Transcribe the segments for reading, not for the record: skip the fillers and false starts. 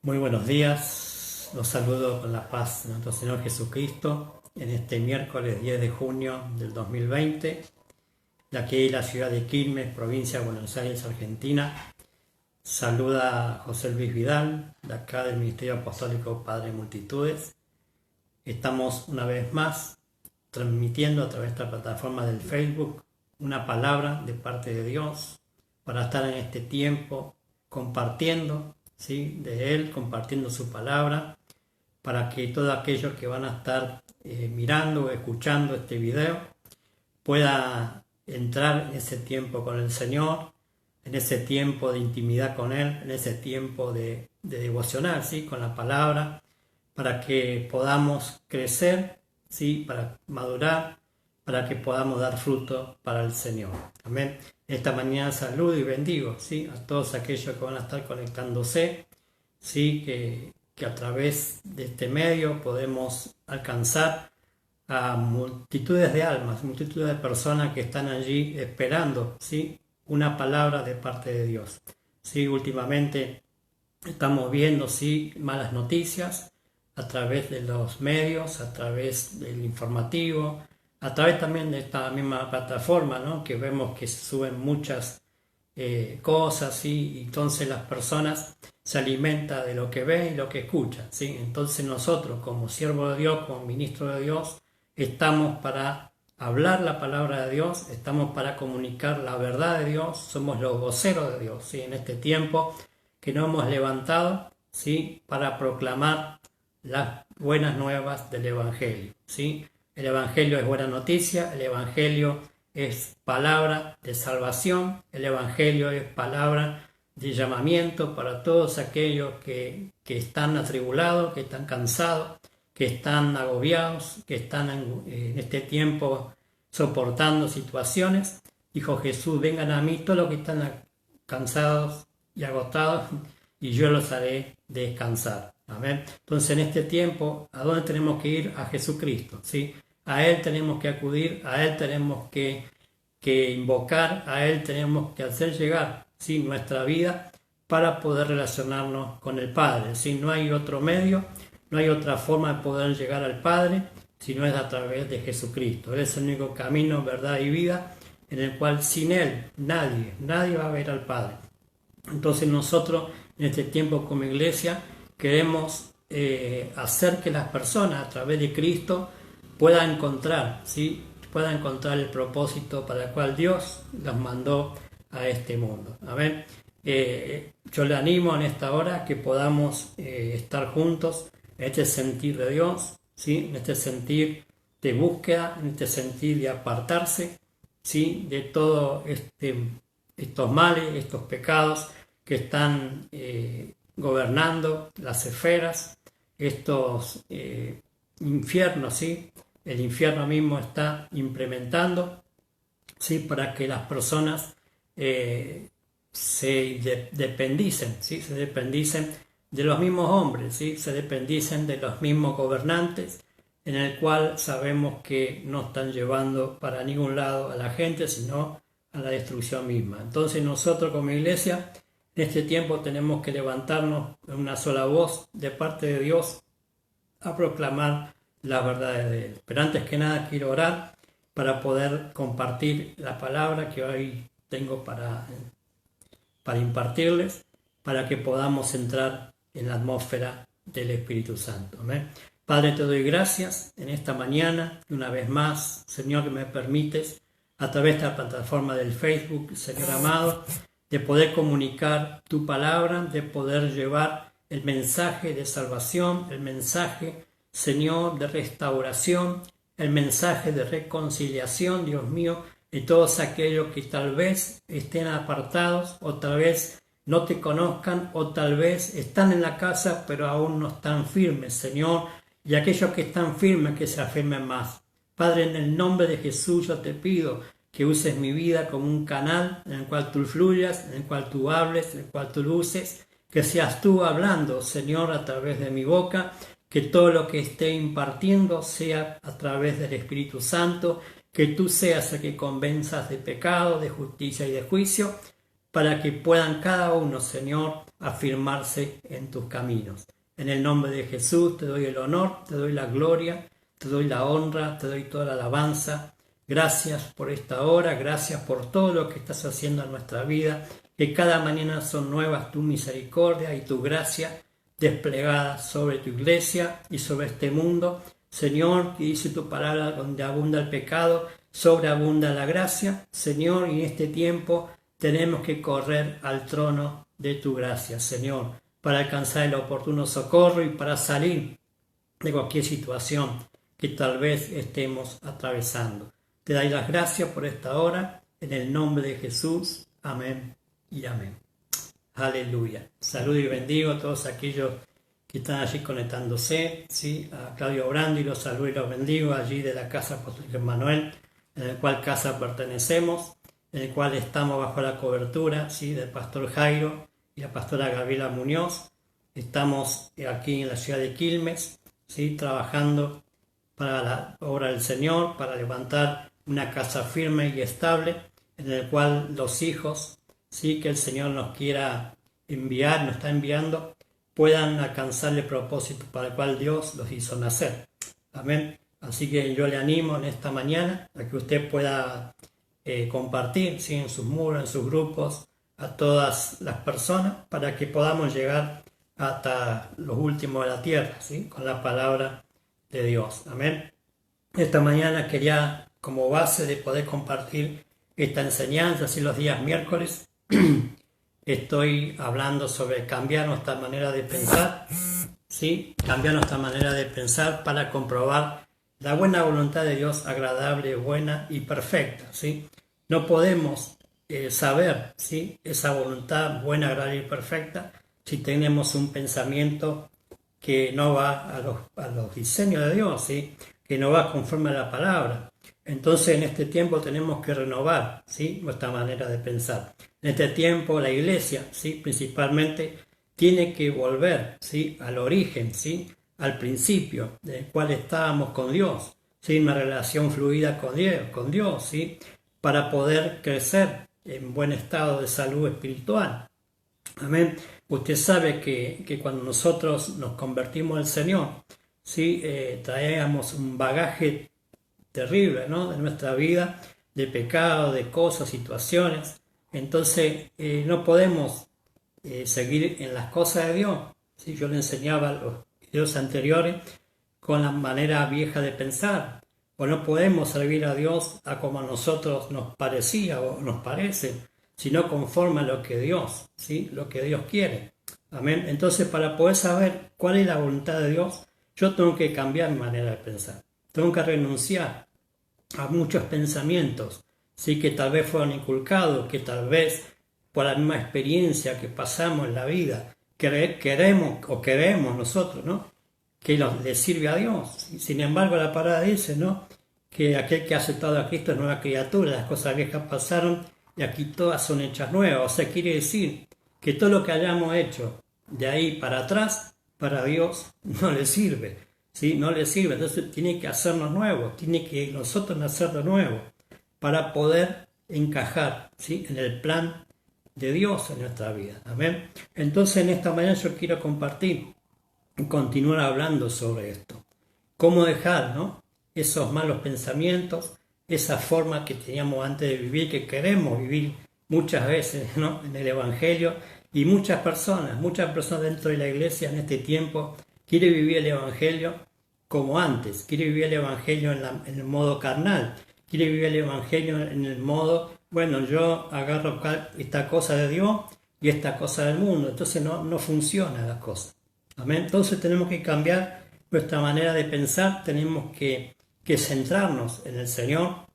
Muy buenos días, los saludo con la paz de nuestro Señor Jesucristo en este miércoles 10 de junio del 2020, de aquí la ciudad de Quilmes, provincia de Buenos Aires, Argentina. Saluda a José Luis Vidal, de acá del Ministerio Apostólico Padre Multitudes. Estamos una vez más transmitiendo a través de esta plataforma del Facebook una palabra de parte de Dios para estar en este tiempo compartiendo, ¿sí?, de Él, compartiendo su palabra, para que todos aquellos que van a estar mirando o escuchando este video pueda entrar en ese tiempo con el Señor, en ese tiempo de intimidad con Él, en ese tiempo de devocional, ¿sí?, con la palabra, para que podamos crecer, ¿sí?, para madurar, para que podamos dar fruto para el Señor. Amén. Esta mañana saludo y bendigo, ¿sí?, a todos aquellos que van a estar conectándose, ¿sí?, que a través de este medio podemos alcanzar a multitudes de almas, multitudes de personas que están allí esperando, ¿sí?, una palabra de parte de Dios. ¿Sí? Últimamente estamos viendo, ¿sí?, malas noticias a través de los medios, a través del informativo, a través también de esta misma plataforma, ¿no?, que vemos que se suben muchas cosas, ¿sí?, y entonces las personas se alimentan de lo que ven y lo que escuchan, ¿sí? Entonces nosotros, como siervos de Dios, como ministros de Dios, estamos para hablar la palabra de Dios, estamos para comunicar la verdad de Dios, somos los voceros de Dios, ¿sí?, en este tiempo que nos hemos levantado, ¿sí?, para proclamar las buenas nuevas del Evangelio, ¿sí? El Evangelio es buena noticia, el Evangelio es palabra de salvación, el Evangelio es palabra de llamamiento para todos aquellos que están atribulados, que están cansados, que están agobiados, que están en este tiempo soportando situaciones. Dijo Jesús: vengan a mí todos los que están cansados y agotados, y yo los haré descansar. Amén. Entonces, en este tiempo, ¿a dónde tenemos que ir? A Jesucristo, ¿sí? A Él tenemos que acudir, a Él tenemos que invocar, a Él tenemos que hacer llegar, ¿sí?, nuestra vida para poder relacionarnos con el Padre, ¿sí? No hay otro medio, no hay otra forma de poder llegar al Padre si no es a través de Jesucristo. Él es el único camino, verdad y vida, en el cual sin Él nadie va a ver al Padre. Entonces nosotros en este tiempo como iglesia queremos hacer que las personas a través de Cristo puedan encontrar, ¿sí?, puedan encontrar el propósito para el cual Dios los mandó a este mundo. Amén. Yo le animo en esta hora que podamos estar juntos en este sentir de Dios, ¿sí?, en este sentir de búsqueda, en este sentir de apartarse, ¿sí?, de todos estos males, estos pecados que están gobernando las esferas, estos infiernos, ¿sí? El infierno mismo está implementando, ¿sí?, para que las personas se dependicen, ¿sí?, se dependicen de los mismos hombres, ¿sí?, se dependicen de los mismos gobernantes, en el cual sabemos que no están llevando para ningún lado a la gente, sino a la destrucción misma. Entonces nosotros como iglesia en este tiempo tenemos que levantarnos en una sola voz de parte de Dios a proclamar las verdades de Él. Pero antes que nada quiero orar para poder compartir la palabra que hoy tengo para impartirles, para que podamos entrar en la atmósfera del Espíritu Santo. ¿Amén? Padre, te doy gracias en esta mañana, y una vez más, Señor, que me permites a través de la plataforma del Facebook, Señor amado, de poder comunicar tu palabra, de poder llevar el mensaje de salvación, el mensaje, Señor, de restauración, el mensaje de reconciliación, Dios mío, de todos aquellos que tal vez estén apartados o tal vez no te conozcan o tal vez están en la casa pero aún no están firmes, Señor, y aquellos que están firmes que se afirmen más. Padre, en el nombre de Jesús yo te pido que uses mi vida como un canal en el cual tú fluyas, en el cual tú hables, en el cual tú luces, que seas tú hablando, Señor, a través de mi boca, que todo lo que esté impartiendo sea a través del Espíritu Santo, que tú seas el que convenzas de pecado, de justicia y de juicio, para que puedan cada uno, Señor, afirmarse en tus caminos. En el nombre de Jesús te doy el honor, te doy la gloria, te doy la honra, te doy toda la alabanza. Gracias por esta hora, gracias por todo lo que estás haciendo en nuestra vida, que cada mañana son nuevas tu misericordia y tu gracia desplegadas sobre tu iglesia y sobre este mundo. Señor, que dice tu palabra, donde abunda el pecado, sobreabunda la gracia. Señor, y en este tiempo tenemos que correr al trono de tu gracia, Señor, para alcanzar el oportuno socorro y para salir de cualquier situación que tal vez estemos atravesando. Te doy las gracias por esta hora, en el nombre de Jesús. Amén y amén. Aleluya. Saludo y bendigo a todos aquellos que están allí conectándose, ¿sí? A Claudio Brandi los saludo y los bendigo allí de la Casa Apostólica Emmanuel, en el cual casa pertenecemos, en el cual estamos bajo la cobertura, ¿sí? Del pastor Jairo y la pastora Gabriela Muñoz. Estamos aquí en la ciudad de Quilmes, ¿sí? Trabajando para la obra del Señor, para levantar una casa firme y estable, en el cual los hijos, ¿sí? Que el Señor nos quiera enviar, nos está enviando, puedan alcanzar el propósito para el cual Dios los hizo nacer. Amén. Así que yo le animo en esta mañana a que usted pueda compartir, ¿sí? En sus muros, en sus grupos, a todas las personas, para que podamos llegar hasta los últimos de la tierra, ¿sí? Con la palabra de Dios. Amén. Esta mañana quería, como base de poder compartir esta enseñanza, así los días miércoles, estoy hablando sobre cambiar nuestra manera de pensar, ¿sí? Cambiar nuestra manera de pensar para comprobar la buena voluntad de Dios, agradable, buena y perfecta, ¿sí? No podemos saber, ¿sí? Esa voluntad buena, agradable y perfecta si tenemos un pensamiento que no va a los diseños de Dios, ¿sí? Que no va conforme a la palabra. Entonces en este tiempo tenemos que renovar, ¿sí? Nuestra manera de pensar. En este tiempo la iglesia, ¿sí? Principalmente tiene que volver, ¿sí? Al origen, ¿sí? Al principio del cual estábamos con Dios, ¿sí? Una relación fluida con Dios, ¿sí? Para poder crecer en buen estado de salud espiritual. Amén. Usted sabe que cuando nosotros nos convertimos al Señor, ¿sí? Traemos un bagaje terrible, ¿no? De nuestra vida, de pecado, de cosas, situaciones. Entonces no podemos seguir en las cosas de Dios. ¿Sí? Yo le enseñaba los videos anteriores con la manera vieja de pensar. O no podemos servir a Dios a como a nosotros nos parecía o nos parece, sino conforme a lo que Dios, ¿sí? Lo que Dios quiere. Amén. Entonces, para poder saber cuál es la voluntad de Dios, yo tengo que cambiar mi manera de pensar. Tengo que renunciar a muchos pensamientos, ¿sí? Que tal vez fueron inculcados, que tal vez por la misma experiencia que pasamos en la vida, queremos nosotros, ¿no? Que le sirve a Dios. Sin embargo, la palabra dice, ¿no? Que aquel que ha aceptado a Cristo es nueva criatura, las cosas viejas pasaron y aquí todas son hechas nuevas. O sea, quiere decir que todo lo que hayamos hecho de ahí para atrás, para Dios no le sirve, ¿sí? No le sirve. Entonces tiene que hacernos nuevos, tiene que nosotros nacer de nuevo para poder encajar, ¿sí? En el plan de Dios en nuestra vida. Amén. Entonces en esta mañana yo quiero compartir y continuar hablando sobre esto. Cómo dejar, ¿no? Esos malos pensamientos, esa forma que teníamos antes de vivir, que queremos vivir muchas veces, ¿no? En el Evangelio, y muchas personas dentro de la iglesia en este tiempo quieren vivir el Evangelio como antes, quiere vivir el Evangelio en el modo carnal, quiere vivir el Evangelio en el modo, bueno, yo agarro esta cosa de Dios y esta cosa del mundo, entonces no funciona la cosa. Amén. Entonces tenemos que cambiar nuestra manera de pensar, tenemos que centrarnos en el Señor,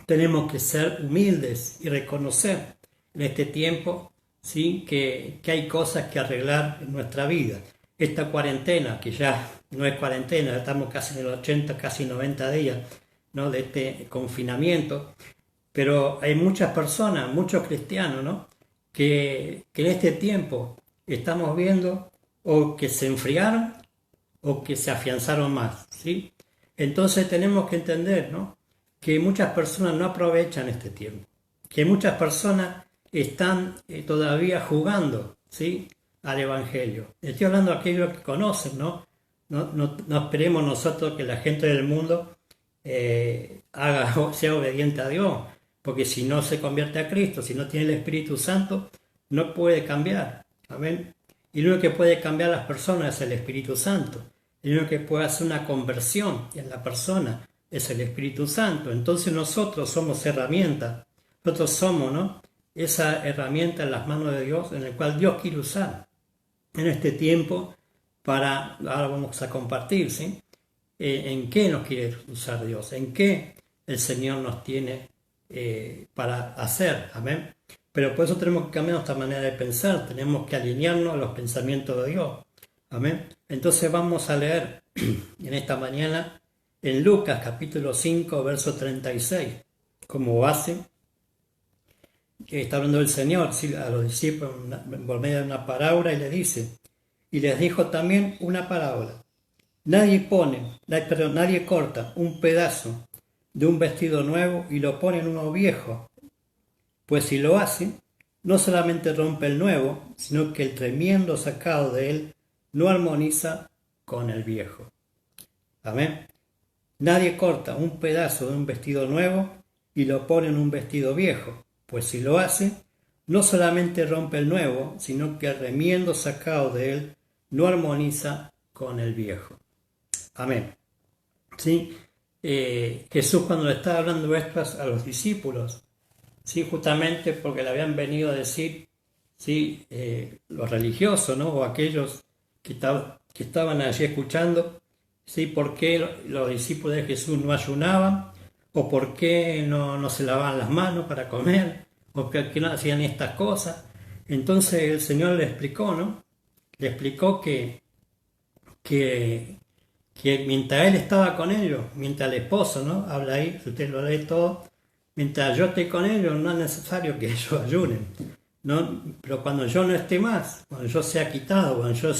tenemos que ser humildes y reconocer en este tiempo, ¿sí? que hay cosas que arreglar en nuestra vida. Esta cuarentena, que ya no es cuarentena, estamos casi en el 80, casi 90 días, ¿no? De este confinamiento, pero hay muchas personas, muchos cristianos, ¿no? que en este tiempo estamos viendo o que se enfriaron o que se afianzaron más, ¿sí? Entonces tenemos que entender, ¿no? Que muchas personas no aprovechan este tiempo, que muchas personas están todavía jugando, ¿sí? al Evangelio. Estoy hablando de aquellos que conocen, ¿no? No esperemos nosotros que la gente del mundo sea obediente a Dios, porque si no se convierte a Cristo, si no tiene el Espíritu Santo, no puede cambiar. Amén. Y lo único que puede cambiar a las personas es el Espíritu Santo. El único que puede hacer una conversión en la persona es el Espíritu Santo. Entonces nosotros somos herramientas. Nosotros somos, ¿no?, esa herramienta en las manos de Dios, en el cual Dios quiere usar en este tiempo ahora vamos a compartir, ¿sí? En qué nos quiere usar Dios, en qué el Señor nos tiene para hacer, amén. Pero por eso tenemos que cambiar nuestra manera de pensar, tenemos que alinearnos a los pensamientos de Dios, amén. Entonces vamos a leer en esta mañana en Lucas capítulo 5, verso 36, como base, que está hablando el Señor, ¿sí?, a los discípulos por medio de una parábola, y le dice, y les dijo también una parábola. Nadie corta un pedazo de un vestido nuevo y lo pone en uno viejo, pues si lo hace, no solamente rompe el nuevo, sino que el tremendo sacado de él no armoniza con el viejo. Amén. Nadie corta un pedazo de un vestido nuevo y lo pone en un vestido viejo, pues si lo hace, no solamente rompe el nuevo, sino que el remiendo sacado de él no armoniza con el viejo. Amén. ¿Sí? Jesús, cuando le estaba hablando esto a los discípulos, ¿sí?, justamente porque le habían venido a decir, ¿sí?, los religiosos, ¿no?, o aquellos que estaban allí escuchando, ¿sí?, por qué los discípulos de Jesús no ayunaban, o por qué no se lavaban las manos para comer, o por qué no hacían estas cosas. Entonces el Señor le explicó, ¿no? Le explicó que mientras Él estaba con ellos, mientras el esposo, ¿no?, habla ahí, si usted lo lee todo, mientras yo esté con ellos no es necesario que ellos ayunen, ¿no? Pero cuando yo no esté más, cuando yo sea quitado, cuando yo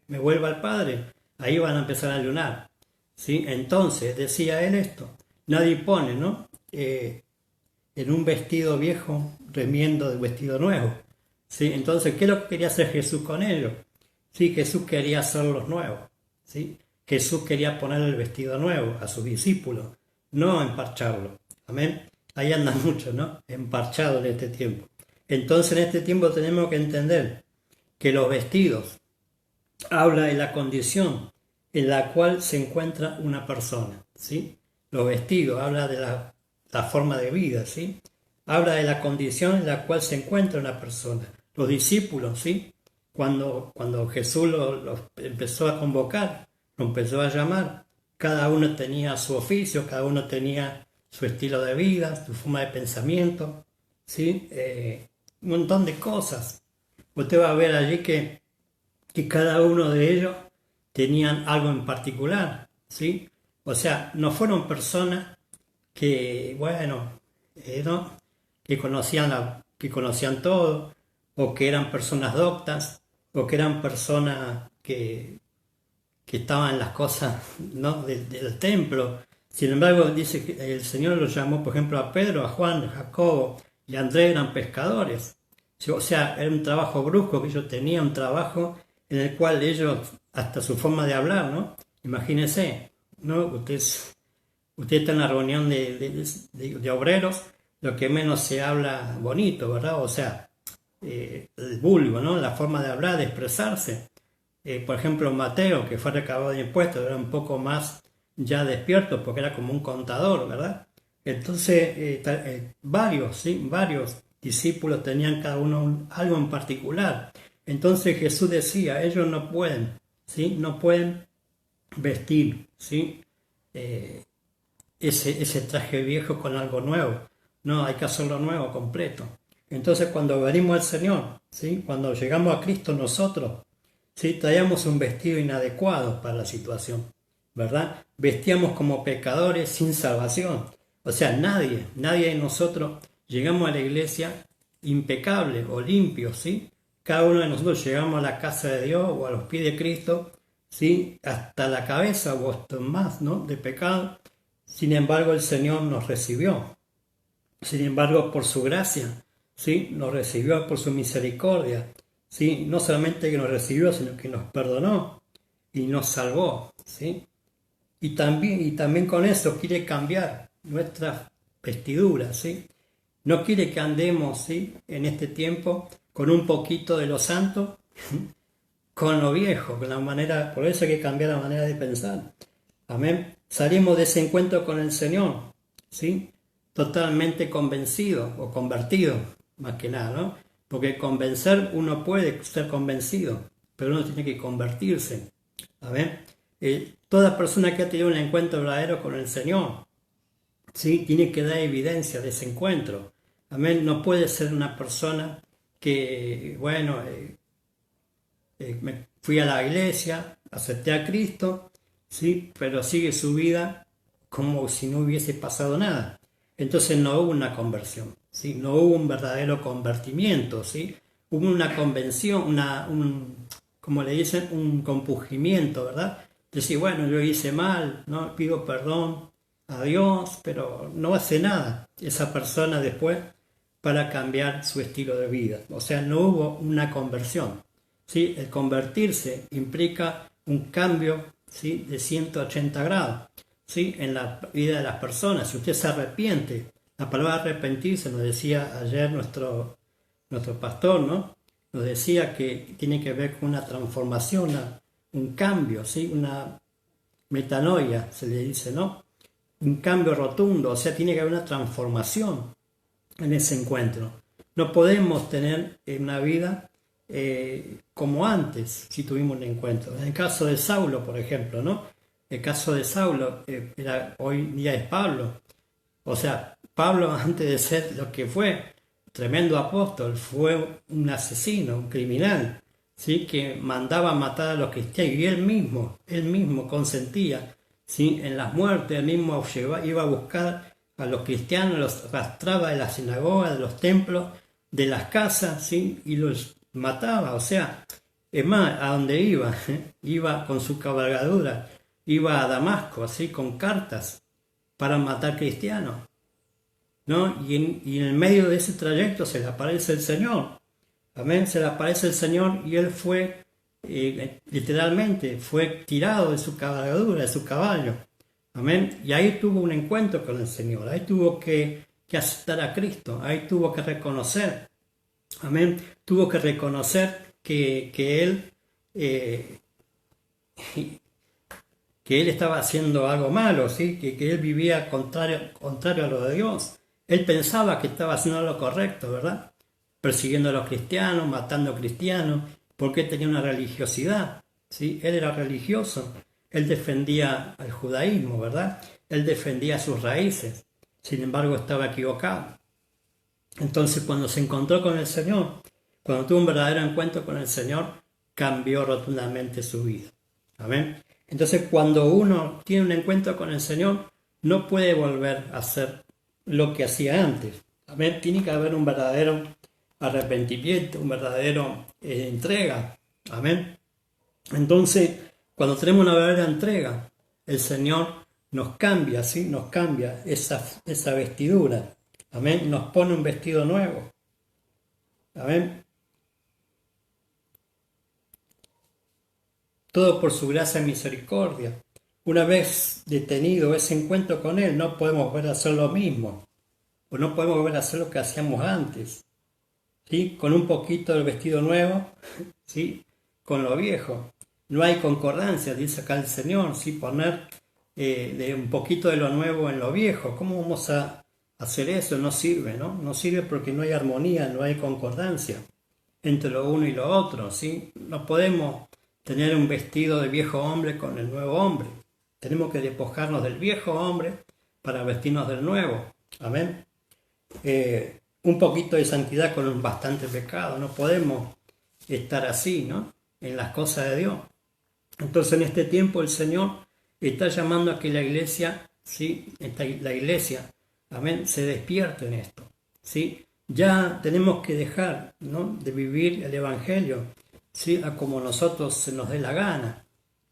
me vuelva al Padre, ahí van a empezar a ayunar, ¿sí? Entonces decía Él esto, nadie pone, ¿no?, en un vestido viejo remiendo de vestido nuevo, ¿sí? Entonces, ¿qué es lo que quería hacer Jesús con ellos? Sí, Jesús quería hacerlos nuevos, ¿sí? Jesús quería poner el vestido nuevo a sus discípulos, no emparcharlo. Amén. Ahí andan muchos, ¿no?, emparchados en este tiempo. Entonces, en este tiempo tenemos que entender que los vestidos habla de la condición en la cual se encuentra una persona, ¿sí? Los vestidos habla de la forma de vida, ¿sí? Habla de la condición en la cual se encuentra una persona. Los discípulos, ¿sí?, cuando Jesús los empezó a convocar, lo empezó a llamar, cada uno tenía su oficio, cada uno tenía su estilo de vida, su forma de pensamiento, ¿sí? Un montón de cosas. Usted va a ver allí que cada uno de ellos tenían algo en particular, ¿sí? O sea, no fueron personas que, bueno, ¿no?, que conocían todo, o que eran personas doctas, o que eran personas que estaban en las cosas, ¿no?, del templo. Sin embargo, dice que el Señor los llamó, por ejemplo, a Pedro, a Juan, a Jacobo y a Andrés, eran pescadores. O sea, era un trabajo brusco que ellos tenían, un trabajo en el cual ellos, hasta su forma de hablar, ¿no? Imagínense, ¿no? Usted está en una reunión de obreros, lo que menos se habla bonito, ¿verdad? O sea, el vulgo, ¿no?, la forma de hablar, de expresarse. Por ejemplo, Mateo, que fue recaudador de impuestos, era un poco más ya despierto porque era como un contador, ¿verdad? Entonces, varios discípulos tenían cada uno algo en particular. Entonces Jesús decía, ellos no pueden, ¿sí?, no pueden vestir, ¿sí?, ese traje viejo con algo nuevo. No, hay que hacerlo nuevo, completo. Entonces, cuando venimos al Señor, ¿sí?, cuando llegamos a Cristo nosotros, ¿sí?, traíamos un vestido inadecuado para la situación, ¿verdad? Vestíamos como pecadores sin salvación. O sea, nadie de nosotros llegamos a la iglesia impecable o limpio, ¿sí? Cada uno de nosotros llegamos a la casa de Dios o a los pies de Cristo, ¿sí?, hasta la cabeza o hasta más, ¿no?, de pecado. Sin embargo, el Señor nos recibió. Sin embargo, por su gracia, ¿sí?, nos recibió por su misericordia. ¿sí? No solamente que nos recibió, sino que nos perdonó y nos salvó, ¿sí? Y también con eso quiere cambiar nuestras vestiduras, ¿sí? No quiere que andemos, ¿sí?, en este tiempo con un poquito de lo santo, con lo viejo, con la manera, por eso hay que cambiar la manera de pensar. Amén. Salimos de ese encuentro con el Señor, ¿sí? Totalmente convencido o convertido, más que nada, ¿no? Porque convencer, uno puede ser convencido, pero uno tiene que convertirse. Amén. Toda persona que ha tenido un encuentro verdadero con el Señor, ¿sí?, tiene que dar evidencia de ese encuentro. Amén. No puede ser una persona que, bueno, me fui a la iglesia, acepté a Cristo, ¿sí?, pero sigue su vida como si no hubiese pasado nada. Entonces no hubo una conversión, ¿sí? No hubo un verdadero convertimiento, ¿sí? Hubo una convención, como le dicen, un compugimiento, ¿verdad? Decir, bueno, yo hice mal, ¿no? Pido perdón a Dios, pero no hace nada esa persona después para cambiar su estilo de vida. O sea, no hubo una conversión, ¿sí? El convertirse implica un cambio, ¿sí?, de 180 grados, ¿sí?, en la vida de las personas. Si usted se arrepiente, la palabra arrepentirse, nos decía ayer nuestro pastor, ¿no? Nos decía que tiene que ver con una transformación, un cambio, ¿sí?, una metanoia, se le dice, ¿no? Un cambio rotundo, o sea, tiene que haber una transformación en ese encuentro. No podemos tener una vida como antes, si tuvimos un encuentro. En el caso de Saulo, por ejemplo, ¿no? El caso de Saulo, hoy día es Pablo. O sea, Pablo, antes de ser lo que fue, tremendo apóstol, fue un asesino, un criminal, ¿sí?, que mandaba matar a los cristianos, y él mismo consentía, ¿sí?, en las muertes. Él mismo iba a buscar a los cristianos, los arrastraba de las sinagogas, de los templos, de las casas, ¿sí?, y los mataba. O sea, es más, a donde iba, iba con su cabalgadura, iba a Damasco, así, con cartas para matar cristianos, ¿no? Y en el medio de ese trayecto se le aparece el Señor. Amén, se le aparece el Señor y él fue, literalmente, fue tirado de su cabalgadura, de su caballo. Amén, y ahí tuvo un encuentro con el Señor, ahí tuvo que aceptar a Cristo, ahí tuvo que reconocer, amén, tuvo que reconocer que él estaba haciendo algo malo, ¿sí?, que él vivía contrario a lo de Dios. Él pensaba que estaba haciendo lo correcto, ¿verdad? Persiguiendo a los cristianos, matando a cristianos, porque tenía una religiosidad, ¿sí? Él era religioso, él defendía al judaísmo, ¿verdad? Él defendía sus raíces, sin embargo estaba equivocado. Entonces, cuando se encontró con el Señor, cuando tuvo un verdadero encuentro con el Señor, cambió rotundamente su vida. Amén. Entonces, cuando uno tiene un encuentro con el Señor, no puede volver a hacer lo que hacía antes. Amén. Tiene que haber un verdadero arrepentimiento, un verdadero entrega. Amén. Entonces, cuando tenemos una verdadera entrega, el Señor nos cambia, ¿sí? Nos cambia esa vestidura. Amén. Nos pone un vestido nuevo. Amén. Todo por su gracia y misericordia. Una vez detenido ese encuentro con Él, no podemos volver a hacer lo mismo. O no podemos volver a hacer lo que hacíamos antes. ¿Sí? Con un poquito del vestido nuevo, ¿sí?, con lo viejo. No hay concordancia, dice acá el Señor, ¿sí? Poner de un poquito de lo nuevo en lo viejo. ¿Cómo vamos a hacer eso? No sirve, ¿no? No sirve porque no hay armonía, no hay concordancia entre lo uno y lo otro, ¿sí? No podemos tener un vestido de viejo hombre con el nuevo hombre. Tenemos que despojarnos del viejo hombre para vestirnos del nuevo. Amén. Un poquito de santidad con un bastante pecado. No podemos estar así, ¿no?, en las cosas de Dios. Entonces, en este tiempo el Señor está llamando a que la iglesia, ¿sí?, la iglesia, amén, se despierte en esto, ¿sí? Ya tenemos que dejar, ¿no?, de vivir el Evangelio, ¿sí?, a como nosotros se nos dé la gana.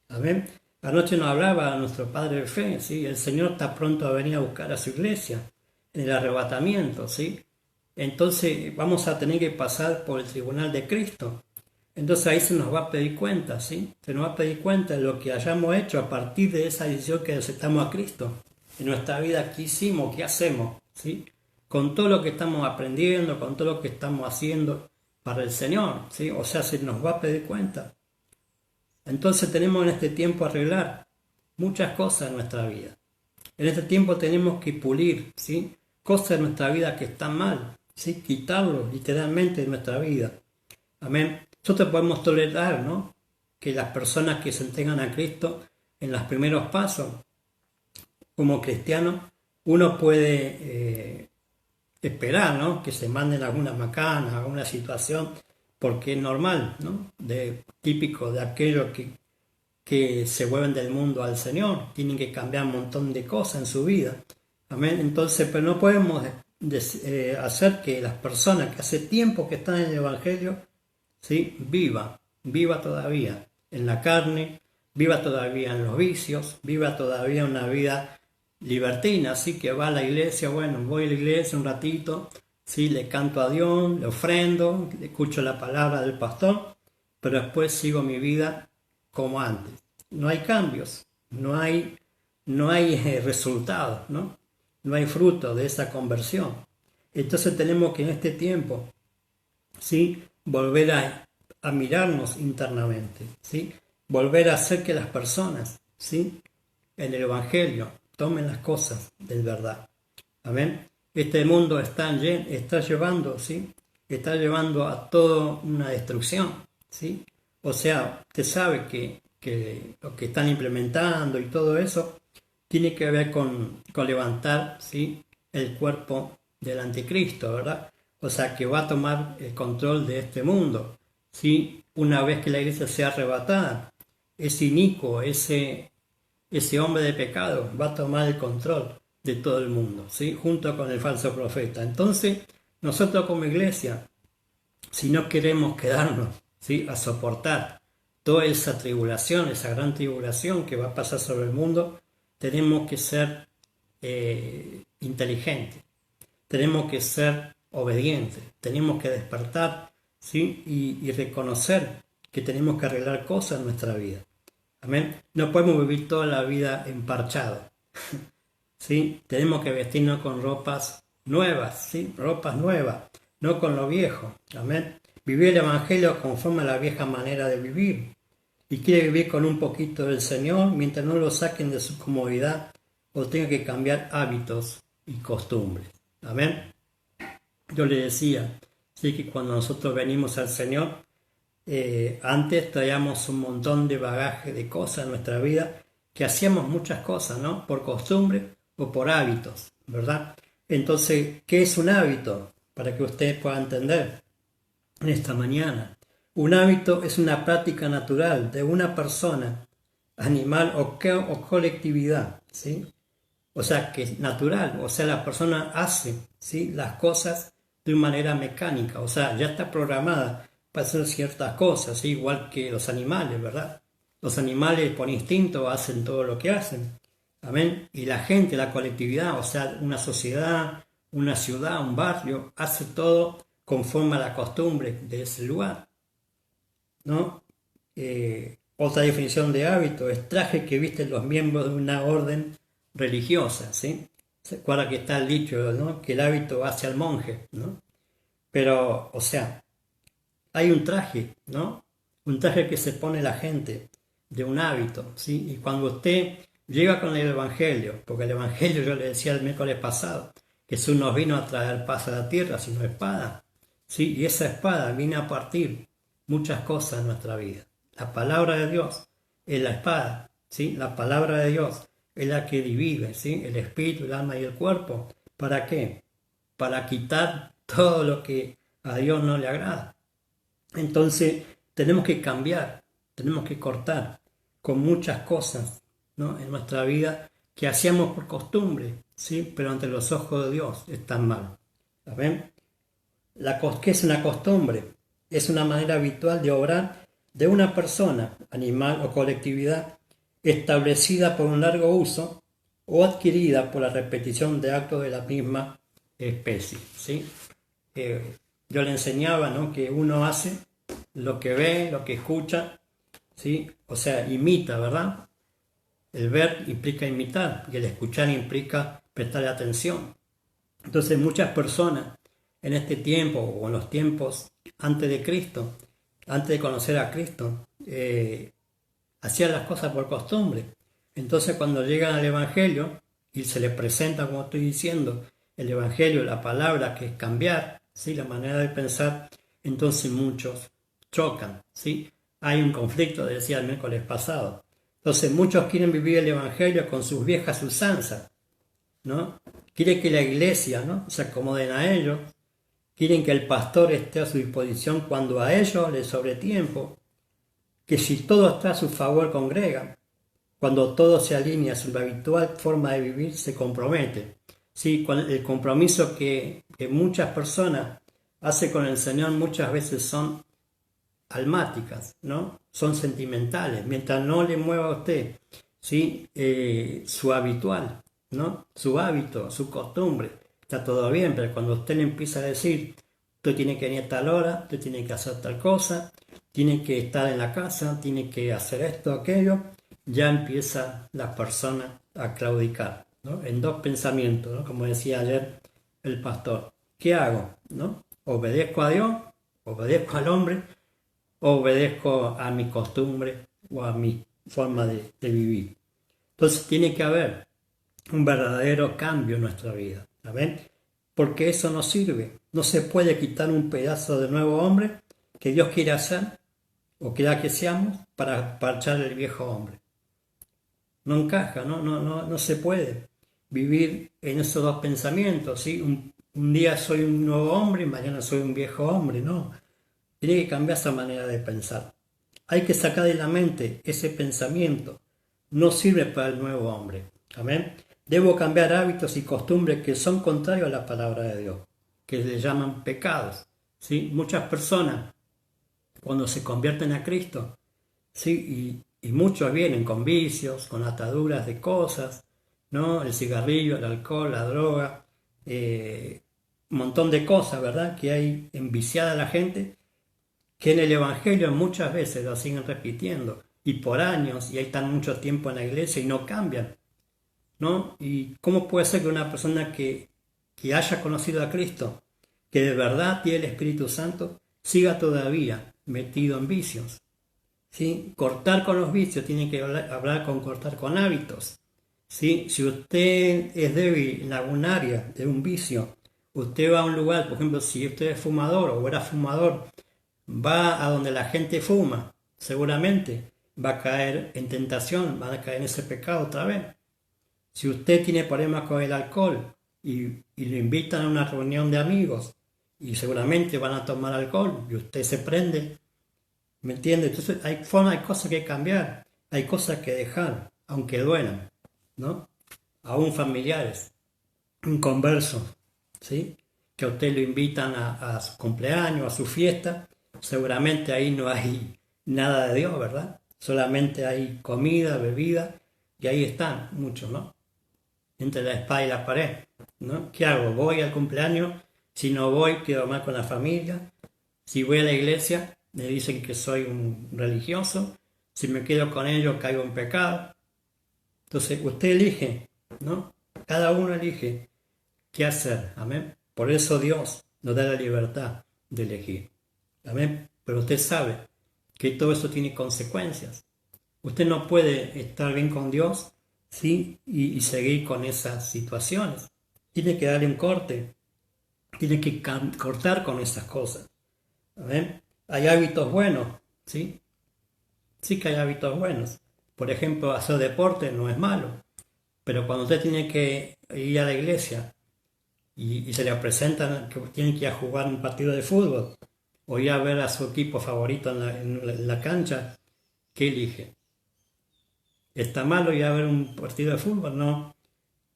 Amén. Anoche nos hablaba nuestro Padre de Fe, ¿sí? El Señor está pronto a venir a buscar a su iglesia en el arrebatamiento, ¿sí? Entonces vamos a tener que pasar por el tribunal de Cristo. Entonces ahí se nos va a pedir cuenta, ¿sí? Se nos va a pedir cuenta de lo que hayamos hecho a partir de esa decisión que aceptamos a Cristo. En nuestra vida, ¿qué hicimos? ¿Qué hacemos? ¿Sí? Con todo lo que estamos aprendiendo, con todo lo que estamos haciendo para el Señor, ¿sí? O sea, se nos va a pedir cuenta. Entonces tenemos en este tiempo arreglar muchas cosas en nuestra vida. En este tiempo tenemos que pulir, ¿sí? Cosas de nuestra vida que están mal, ¿sí? Quitarlo literalmente de nuestra vida. Amén. Nosotros podemos tolerar, ¿no? Que las personas que se entregan a Cristo en los primeros pasos, como cristianos, uno puede esperar, ¿no? Que se manden alguna macana, alguna situación, porque es normal, ¿no? Típico de aquellos que se vuelven del mundo al Señor, tienen que cambiar un montón de cosas en su vida. Amén. Entonces, pero no podemos hacer que las personas que hace tiempo que están en el Evangelio, ¿sí? Viva todavía en la carne, viva todavía en los vicios, viva todavía una vida libertina, así que va a la iglesia, bueno, voy a la iglesia un ratito, ¿sí? Le canto a Dios, le ofrendo, le escucho la palabra del pastor, pero después sigo mi vida como antes. No hay cambios, no hay resultados, ¿no? No hay fruto de esa conversión. Entonces tenemos que en este tiempo, ¿sí? Volver a mirarnos internamente, ¿sí? Volver a hacer que las personas, ¿sí? En el Evangelio tomen las cosas de verdad. Amén. Este mundo está llevando, ¿sí? Está llevando a toda una destrucción, ¿sí? O sea, usted sabe que lo que están implementando y todo eso tiene que ver con levantar, ¿sí? El cuerpo del anticristo, ¿verdad? O sea, que va a tomar el control de este mundo, ¿sí? Una vez que la iglesia sea arrebatada, ese inicuo, ese hombre de pecado va a tomar el control de todo el mundo, ¿sí? Junto con el falso profeta. Entonces, nosotros como iglesia, si no queremos quedarnos, ¿sí? A soportar toda esa tribulación, esa gran tribulación que va a pasar sobre el mundo, tenemos que ser inteligentes, tenemos que ser obedientes, tenemos que despertar, ¿sí? Y reconocer que tenemos que arreglar cosas en nuestra vida. Amén. No podemos vivir toda la vida emparchados. ¿Sí? Tenemos que vestirnos con ropas nuevas, ¿sí? Ropas nuevas, no con lo viejo. Amén. Vivir el Evangelio conforme a la vieja manera de vivir. Y quiere vivir con un poquito del Señor mientras no lo saquen de su comodidad o tenga que cambiar hábitos y costumbres. Amén. Yo le decía, sí, que cuando nosotros venimos al Señor, antes traíamos un montón de bagaje de cosas en nuestra vida, que hacíamos muchas cosas, ¿no? Por costumbre o por hábitos, ¿verdad? Entonces, ¿qué es un hábito? Para que usted pueda entender en esta mañana. Un hábito es una práctica natural de una persona, animal o colectividad, ¿sí? O sea, que es natural, o sea, la persona hace, ¿sí? Las cosas de una manera mecánica, o sea, ya está programada para hacer ciertas cosas, ¿sí? Igual que los animales, ¿verdad? Los animales por instinto hacen todo lo que hacen, ¿amén? Y la gente, la colectividad, o sea, una sociedad, una ciudad, un barrio, hace todo conforme a la costumbre de ese lugar, ¿no? Otra definición de hábito es traje que visten los miembros de una orden religiosa, ¿sí? Se acuerda que está el dicho, ¿no? Que el hábito hace al monje, ¿no? Pero, o sea, hay un traje, ¿no? Un traje que se pone la gente de un hábito, ¿sí? Y cuando usted llega con el Evangelio, porque el Evangelio, yo le decía el miércoles pasado, Jesús nos vino a traer paz a la tierra, sino espada, ¿sí? Y esa espada viene a partir muchas cosas en nuestra vida. La palabra de Dios es la espada, ¿sí? La palabra de Dios es la que divide, ¿sí? El espíritu, el alma y el cuerpo. ¿Para qué? Para quitar todo lo que a Dios no le agrada. Entonces tenemos que cambiar, tenemos que cortar con muchas cosas, ¿no? En nuestra vida que hacíamos por costumbre, ¿sí? Pero ante los ojos de Dios están mal. ¿Saben? ¿Qué es una costumbre? Es una manera habitual de obrar de una persona, animal o colectividad establecida por un largo uso o adquirida por la repetición de actos de la misma especie, ¿sí? Yo le enseñaba, ¿no? Que uno hace lo que ve, lo que escucha, ¿sí? O sea, imita, ¿verdad? El ver implica imitar y el escuchar implica prestar atención. Entonces muchas personas en este tiempo o en los tiempos antes de Cristo, antes de conocer a Cristo, hacían las cosas por costumbre. Entonces cuando llegan al Evangelio y se les presenta, como estoy diciendo, el Evangelio, la palabra que es cambiar, ¿sí? La manera de pensar, entonces muchos chocan, ¿sí? Hay un conflicto, decía el miércoles pasado. Entonces muchos quieren vivir el Evangelio con sus viejas usanzas, ¿no? Quieren que la iglesia, ¿no?, se acomoden a ellos, quieren que el pastor esté a su disposición cuando a ellos les sobre tiempo, que si todo está a su favor congregan, cuando todo se alinea a su habitual forma de vivir se compromete. Sí, el compromiso que muchas personas hacen con el Señor muchas veces son almáticas, ¿no? Son sentimentales, mientras no le mueva a usted, ¿sí? Su habitual, ¿no? Su hábito, su costumbre, está todo bien, pero cuando usted le empieza a decir, usted tiene que venir a tal hora, usted tiene que hacer tal cosa, tiene que estar en la casa, tiene que hacer esto, aquello, ya empieza la persona a claudicar, ¿no? En dos pensamientos, ¿no? Como decía ayer el pastor, ¿qué hago? ¿No? ¿Obedezco a Dios? ¿Obedezco al hombre? ¿Obedezco a mi costumbre o a mi forma de vivir? Entonces tiene que haber un verdadero cambio en nuestra vida, ¿saben? Porque eso no sirve. No se puede quitar un pedazo de nuevo hombre que Dios quiere hacer o quiera que seamos para parchar el viejo hombre. No encaja, no se puede vivir en esos dos pensamientos, ¿sí? Un día soy un nuevo hombre y mañana soy un viejo hombre, no. Tiene que cambiar esa manera de pensar. Hay que sacar de la mente ese pensamiento. No sirve para el nuevo hombre. Amén. Debo cambiar hábitos y costumbres que son contrarios a la palabra de Dios, que le llaman pecados. ¿Sí? Muchas personas, cuando se convierten a Cristo, ¿sí? Y muchos vienen con vicios, con ataduras de cosas, ¿no? El cigarrillo, el alcohol, la droga, un montón de cosas, ¿verdad?, que hay enviciada a la gente, que en el Evangelio muchas veces lo siguen repitiendo, y por años, y ahí están mucho tiempo en la iglesia y no cambian, ¿no? ¿Y cómo puede ser que una persona que haya conocido a Cristo, que de verdad tiene el Espíritu Santo, siga todavía metido en vicios? ¿Sí? Cortar con los vicios tiene que hablar con cortar con hábitos. ¿Sí? Si usted es débil en algún área de un vicio, usted va a un lugar, por ejemplo, si usted es fumador o era fumador, va a donde la gente fuma, seguramente va a caer en tentación, va a caer en ese pecado otra vez. Si usted tiene problemas con el alcohol y lo invitan a una reunión de amigos y seguramente van a tomar alcohol y usted se prende, ¿me entiende? Entonces hay cosas que cambiar, hay cosas que dejar, aunque duelan, ¿no? Aún familiares, inconversos, ¿sí? Que a usted lo invitan a su cumpleaños, a su fiesta, seguramente ahí no hay nada de Dios, ¿verdad? Solamente hay comida, bebida, y ahí están muchos, ¿no? Entre la espada y la pared, ¿no? ¿Qué hago? ¿Voy al cumpleaños? Si no voy, quedo mal con la familia. Si voy a la iglesia, me dicen que soy un religioso. Si me quedo con ellos, caigo en pecado. Entonces, usted elige, ¿no? Cada uno elige qué hacer, amén. Por eso Dios nos da la libertad de elegir, amén. Pero usted sabe que todo eso tiene consecuencias. Usted no puede estar bien con Dios, ¿sí? y seguir con esas situaciones. Tiene que darle un corte, tiene que cortar con esas cosas, amén. Hay hábitos buenos, ¿sí? Sí que hay hábitos buenos. Por ejemplo, hacer deporte no es malo, pero cuando usted tiene que ir a la iglesia y se le presentan que tiene que ir a jugar un partido de fútbol o ir a ver a su equipo favorito en la cancha, ¿qué elige? ¿Está malo ir a ver un partido de fútbol? No,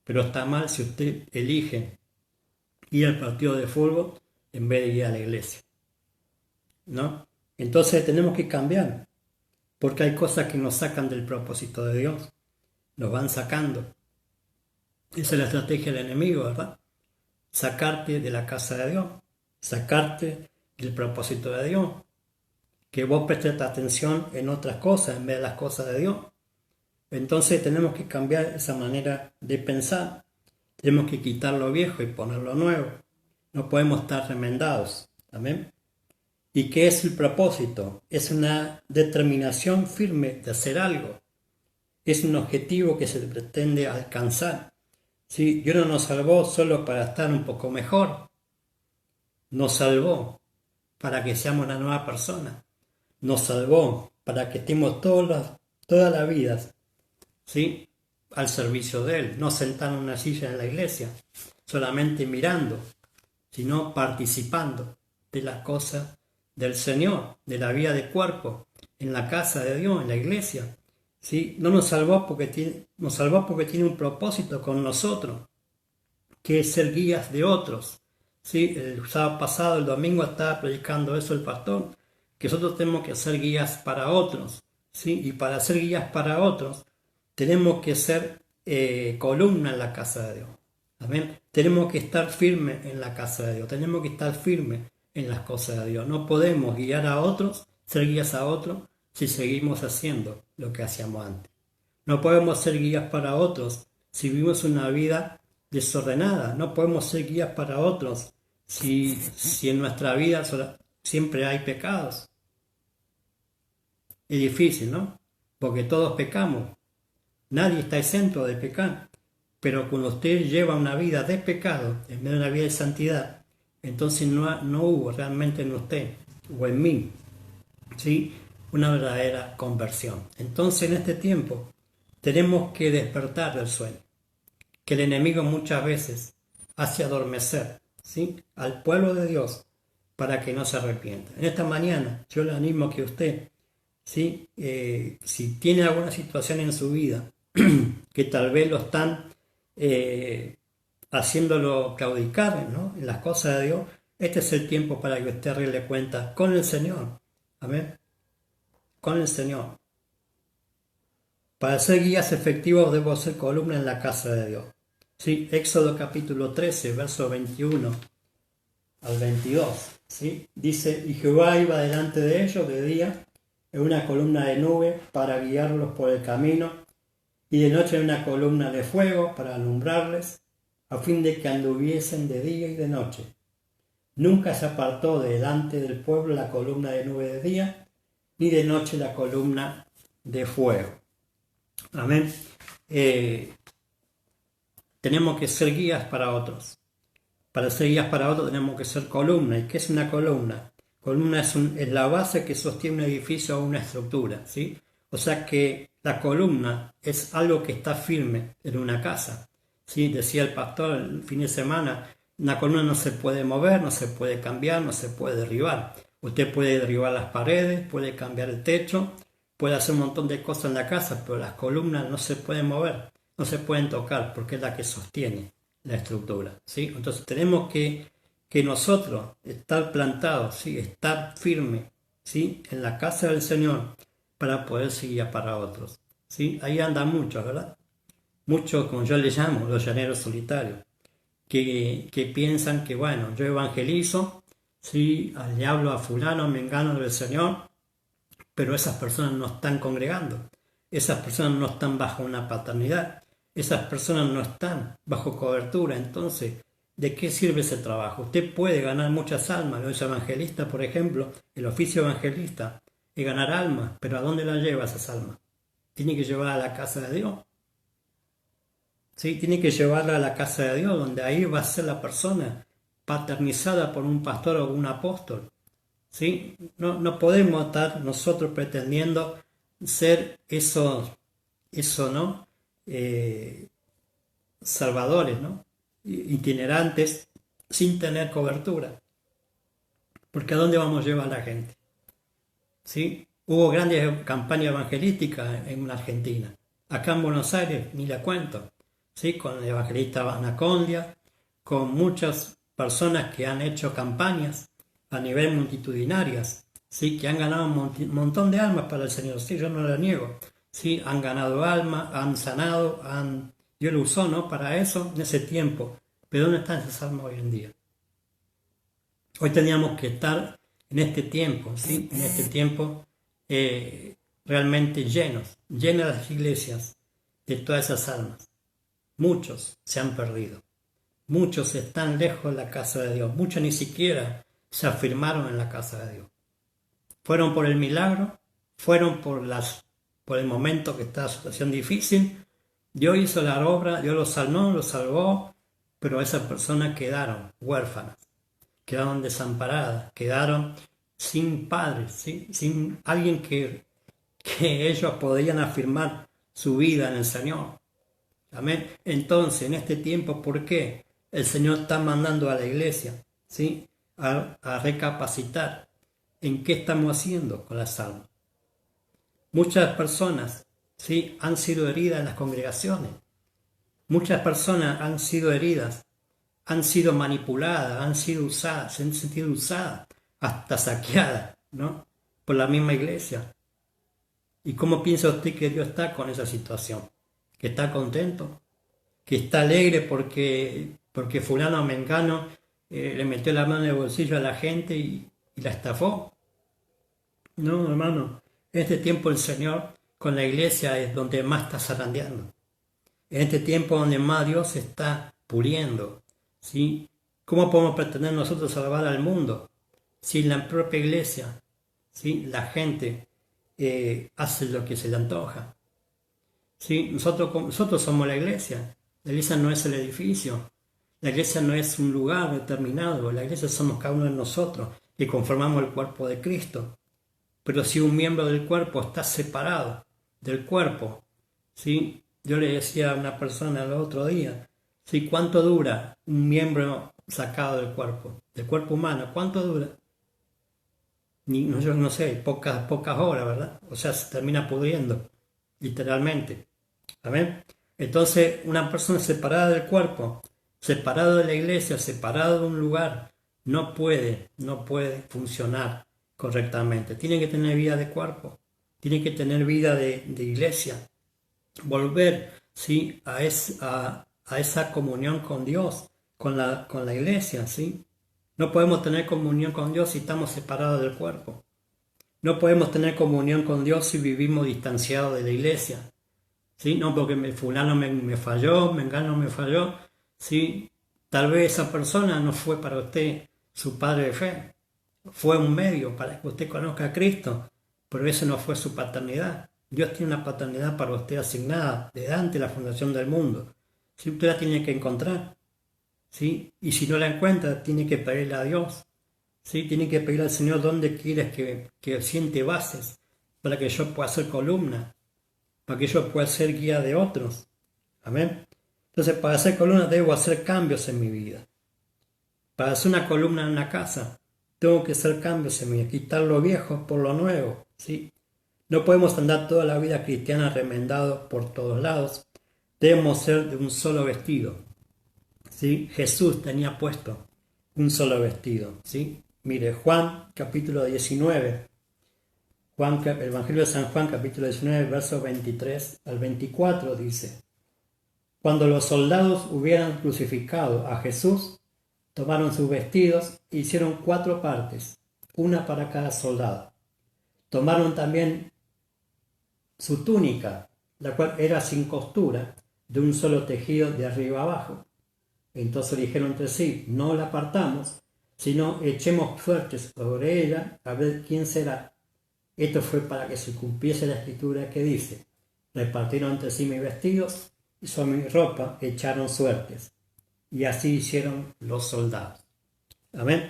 pero está mal si usted elige ir al partido de fútbol en vez de ir a la iglesia, ¿no? Entonces tenemos que cambiar, porque hay cosas que nos sacan del propósito de Dios, nos van sacando. Esa es la estrategia del enemigo, ¿verdad? Sacarte de la casa de Dios, sacarte del propósito de Dios. que vos prestes atención en otras cosas en vez de las cosas de Dios. Entonces tenemos que cambiar esa manera de pensar. Tenemos que quitar lo viejo y poner lo nuevo. No podemos estar remendados. Amén. ¿Y qué es el propósito? Es una determinación firme de hacer algo. Es un objetivo que se pretende alcanzar. ¿Sí? Dios no nos salvó solo para estar un poco mejor. Nos salvó para que seamos una nueva persona. Nos salvó para que estemos toda la vida, ¿sí?, al servicio de Él. No sentado en una silla en la iglesia, solamente mirando, sino participando de las cosas del Señor, de la vida de cuerpo, en la casa de Dios, en la iglesia. ¿Sí? No nos salvó porque tiene un propósito con nosotros, que es ser guías de otros. ¿Sí? El sábado pasado, el domingo, estaba predicando eso el pastor, que nosotros tenemos que ser guías para otros. ¿Sí? Y para ser guías para otros, tenemos que ser columna en la casa de Dios. Amén. Tenemos que estar firmes en la casa de Dios. Tenemos que estar firmes en las cosas de Dios. No podemos guiar a otros, ser guías a otros, si seguimos haciendo lo que hacíamos antes. No podemos ser guías para otros si vivimos una vida desordenada. No podemos ser guías para otros si en nuestra vida siempre hay pecados. Es difícil, ¿no? Porque todos pecamos. Nadie está exento de pecar. Pero cuando usted lleva una vida de pecado en vez de una vida de santidad, entonces no hubo realmente en usted o en mí, ¿sí?, una verdadera conversión. Entonces en este tiempo tenemos que despertar del sueño, que el enemigo muchas veces hace adormecer, ¿sí?, al pueblo de Dios para que no se arrepienta. En esta mañana yo le animo a que usted, ¿sí?, si tiene alguna situación en su vida que tal vez lo están haciéndolo claudicar, ¿no?, en las cosas de Dios, este es el tiempo para que usted arregle cuentas con el Señor. Amén. Con el Señor. Para ser guías efectivos debo ser columna en la casa de Dios. ¿Sí? Éxodo capítulo 13, verso 21 al 22. ¿Sí? Dice, y Jehová iba delante de ellos de día en una columna de nube para guiarlos por el camino, y de noche en una columna de fuego para alumbrarles, a fin de que anduviesen de día y de noche. Nunca se apartó de delante del pueblo la columna de nube de día, ni de noche la columna de fuego. Amén. Tenemos que ser guías para otros. Para ser guías para otros tenemos que ser columna. ¿Y qué es una columna? Columna es la base que sostiene un edificio o una estructura, ¿sí? O sea que la columna es algo que está firme en una casa, ¿sí? Decía el pastor el fin de semana, una columna no se puede mover, no se puede cambiar, no se puede derribar. Usted puede derribar las paredes, puede cambiar el techo, puede hacer un montón de cosas en la casa, pero las columnas no se pueden mover, no se pueden tocar, porque es la que sostiene la estructura, ¿sí? Entonces tenemos que nosotros estar plantados, ¿sí?, estar firmes, ¿sí?, en la casa del Señor para poder seguir para otros, ¿sí? Ahí andan muchos, ¿verdad? Muchos, como yo les llamo, los llaneros solitarios, que piensan que, bueno, yo evangelizo, ¿sí?, le hablo a fulano, mengano del Señor, pero esas personas no están congregando, esas personas no están bajo una paternidad, esas personas no están bajo cobertura. Entonces, ¿de qué sirve ese trabajo? Usted puede ganar muchas almas, los evangelistas, por ejemplo, el oficio evangelista es ganar almas, pero ¿a dónde las lleva esas almas? Tiene que llevarla a la casa de Dios. ¿Sí? Tiene que llevarla a la casa de Dios, donde ahí va a ser la persona paternizada por un pastor o un apóstol. ¿Sí? No podemos estar nosotros pretendiendo ser eso, ¿no?, salvadores, ¿no?, itinerantes, sin tener cobertura. Porque ¿a dónde vamos a llevar a la gente? ¿Sí? Hubo grandes campañas evangelísticas en Argentina. Acá en Buenos Aires, ni la cuento, ¿sí?, con el evangelista Anacondia, con muchas personas que han hecho campañas a nivel multitudinarias, ¿sí?, que han ganado un montón de almas para el Señor. Sí, yo no lo niego. Sí, han ganado almas, han sanado, Dios lo usó, ¿no?, para eso en ese tiempo. Pero ¿dónde están esas almas hoy en día? Hoy teníamos que estar en este tiempo, ¿sí? En este tiempo realmente llenas las iglesias de todas esas almas. Muchos se han perdido. Muchos están lejos de la casa de Dios. Muchos ni siquiera se afirmaron en la casa de Dios. Fueron por el milagro, fueron por el momento que está la situación difícil. Dios hizo la obra, Dios los sanó, los salvó, pero esas personas quedaron huérfanas, quedaron desamparadas, quedaron sin padres, ¿sí? Sin alguien que ellos podían afirmar su vida en el Señor. Amén. Entonces, en este tiempo, ¿por qué el Señor está mandando a la iglesia, ¿sí? a recapacitar en qué estamos haciendo con las almas? Muchas personas, ¿sí? han sido heridas en las congregaciones. Muchas personas han sido heridas, han sido manipuladas, han sido usadas, se han sentido usadas, hasta saqueadas, ¿no? por la misma iglesia. ¿Y cómo piensa usted que Dios está con esa situación? ¿Que está contento? ¿Que está alegre porque fulano o mengano le metió la mano en el bolsillo a la gente y la estafó? No, hermano. En este tiempo el Señor con la iglesia es donde más está zarandeando. En este tiempo donde más Dios está puliendo. ¿Sí? ¿Cómo podemos pretender nosotros salvar al mundo si en la propia iglesia, ¿sí? la gente hace lo que se le antoja? ¿Sí? Nosotros somos la iglesia. La iglesia no es el edificio. La iglesia no es un lugar determinado. La iglesia somos cada uno de nosotros que conformamos el cuerpo de Cristo. Pero si un miembro del cuerpo está separado del cuerpo, ¿sí? Yo le decía a una persona el otro día, ¿sí? ¿Cuánto dura un miembro sacado del cuerpo humano? ¿Cuánto dura? Yo no sé, pocas horas, ¿verdad? O sea, se termina pudriendo, literalmente. ¿Amén? Entonces, una persona separada del cuerpo, separada de la iglesia, separada de un lugar, no puede funcionar correctamente. Tiene que tener vida de cuerpo, tiene que tener vida de iglesia, volver, ¿sí? a esa comunión con Dios, con la iglesia, ¿sí? No podemos tener comunión con Dios si estamos separados del cuerpo. No podemos tener comunión con Dios si vivimos distanciados de la iglesia. ¿Sí? No porque fulano me falló, mengano me falló. ¿Sí? Tal vez esa persona no fue para usted su padre de fe. Fue un medio para que usted conozca a Cristo, pero eso no fue su paternidad. Dios tiene una paternidad para usted asignada desde antes de la fundación del mundo. ¿Sí? Usted la tiene que encontrar. ¿Sí? Y si no la encuentra, tiene que pedirle a Dios. ¿Sí? Tiene que pedirle al Señor dónde quieres que siente bases para que yo pueda hacer columna, para que yo pueda ser guía de otros. Amén. Entonces, para hacer columna debo hacer cambios en mi vida. Para hacer una columna en una casa, tengo que hacer cambios en mi vida, quitar lo viejo por lo nuevo. ¿Sí? No podemos andar toda la vida cristiana remendados por todos lados. Debemos ser de un solo vestido. ¿Sí? Jesús tenía puesto un solo vestido. ¿Sí? Mire, Juan capítulo 19. El Evangelio de San Juan, capítulo 19, versos 23 al 24, dice: Cuando los soldados hubieran crucificado a Jesús, tomaron sus vestidos e hicieron 4 partes, una para cada soldado. Tomaron también su túnica, la cual era sin costura, de un solo tejido de arriba abajo. Entonces dijeron entre sí: no la partamos, sino echemos suertes sobre ella, a ver quién será. Esto fue para que se cumpliese la escritura que dice: repartieron entre sí mis vestidos y sobre mi ropa echaron suertes. Y así hicieron los soldados. Amén.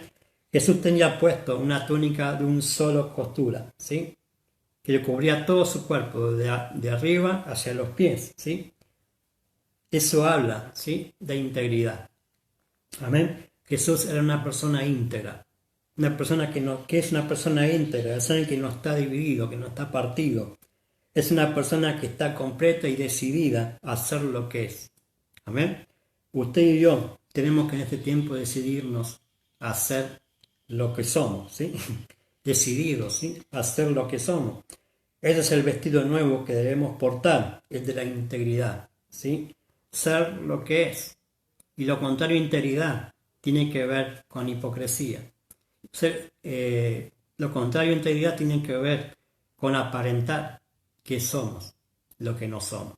Jesús tenía puesto una túnica de un solo costura, ¿sí? Que le cubría todo su cuerpo, de arriba hacia los pies, ¿sí? Eso habla, ¿sí? De integridad. Amén. Jesús era una persona íntegra. Una persona que es una persona íntegra, es alguien que no está dividido, que no está partido. Es una persona que está completa y decidida a hacer lo que es. Amén. Usted y yo tenemos que en este tiempo decidirnos a hacer lo que somos, ¿sí? Decididos, ¿sí? A hacer lo que somos. Ese es el vestido nuevo que debemos portar, el de la integridad, ¿sí? Ser lo que es. Y lo contrario a integridad tiene que ver con hipocresía. Lo contrario a integridad tiene que ver con aparentar que somos lo que no somos.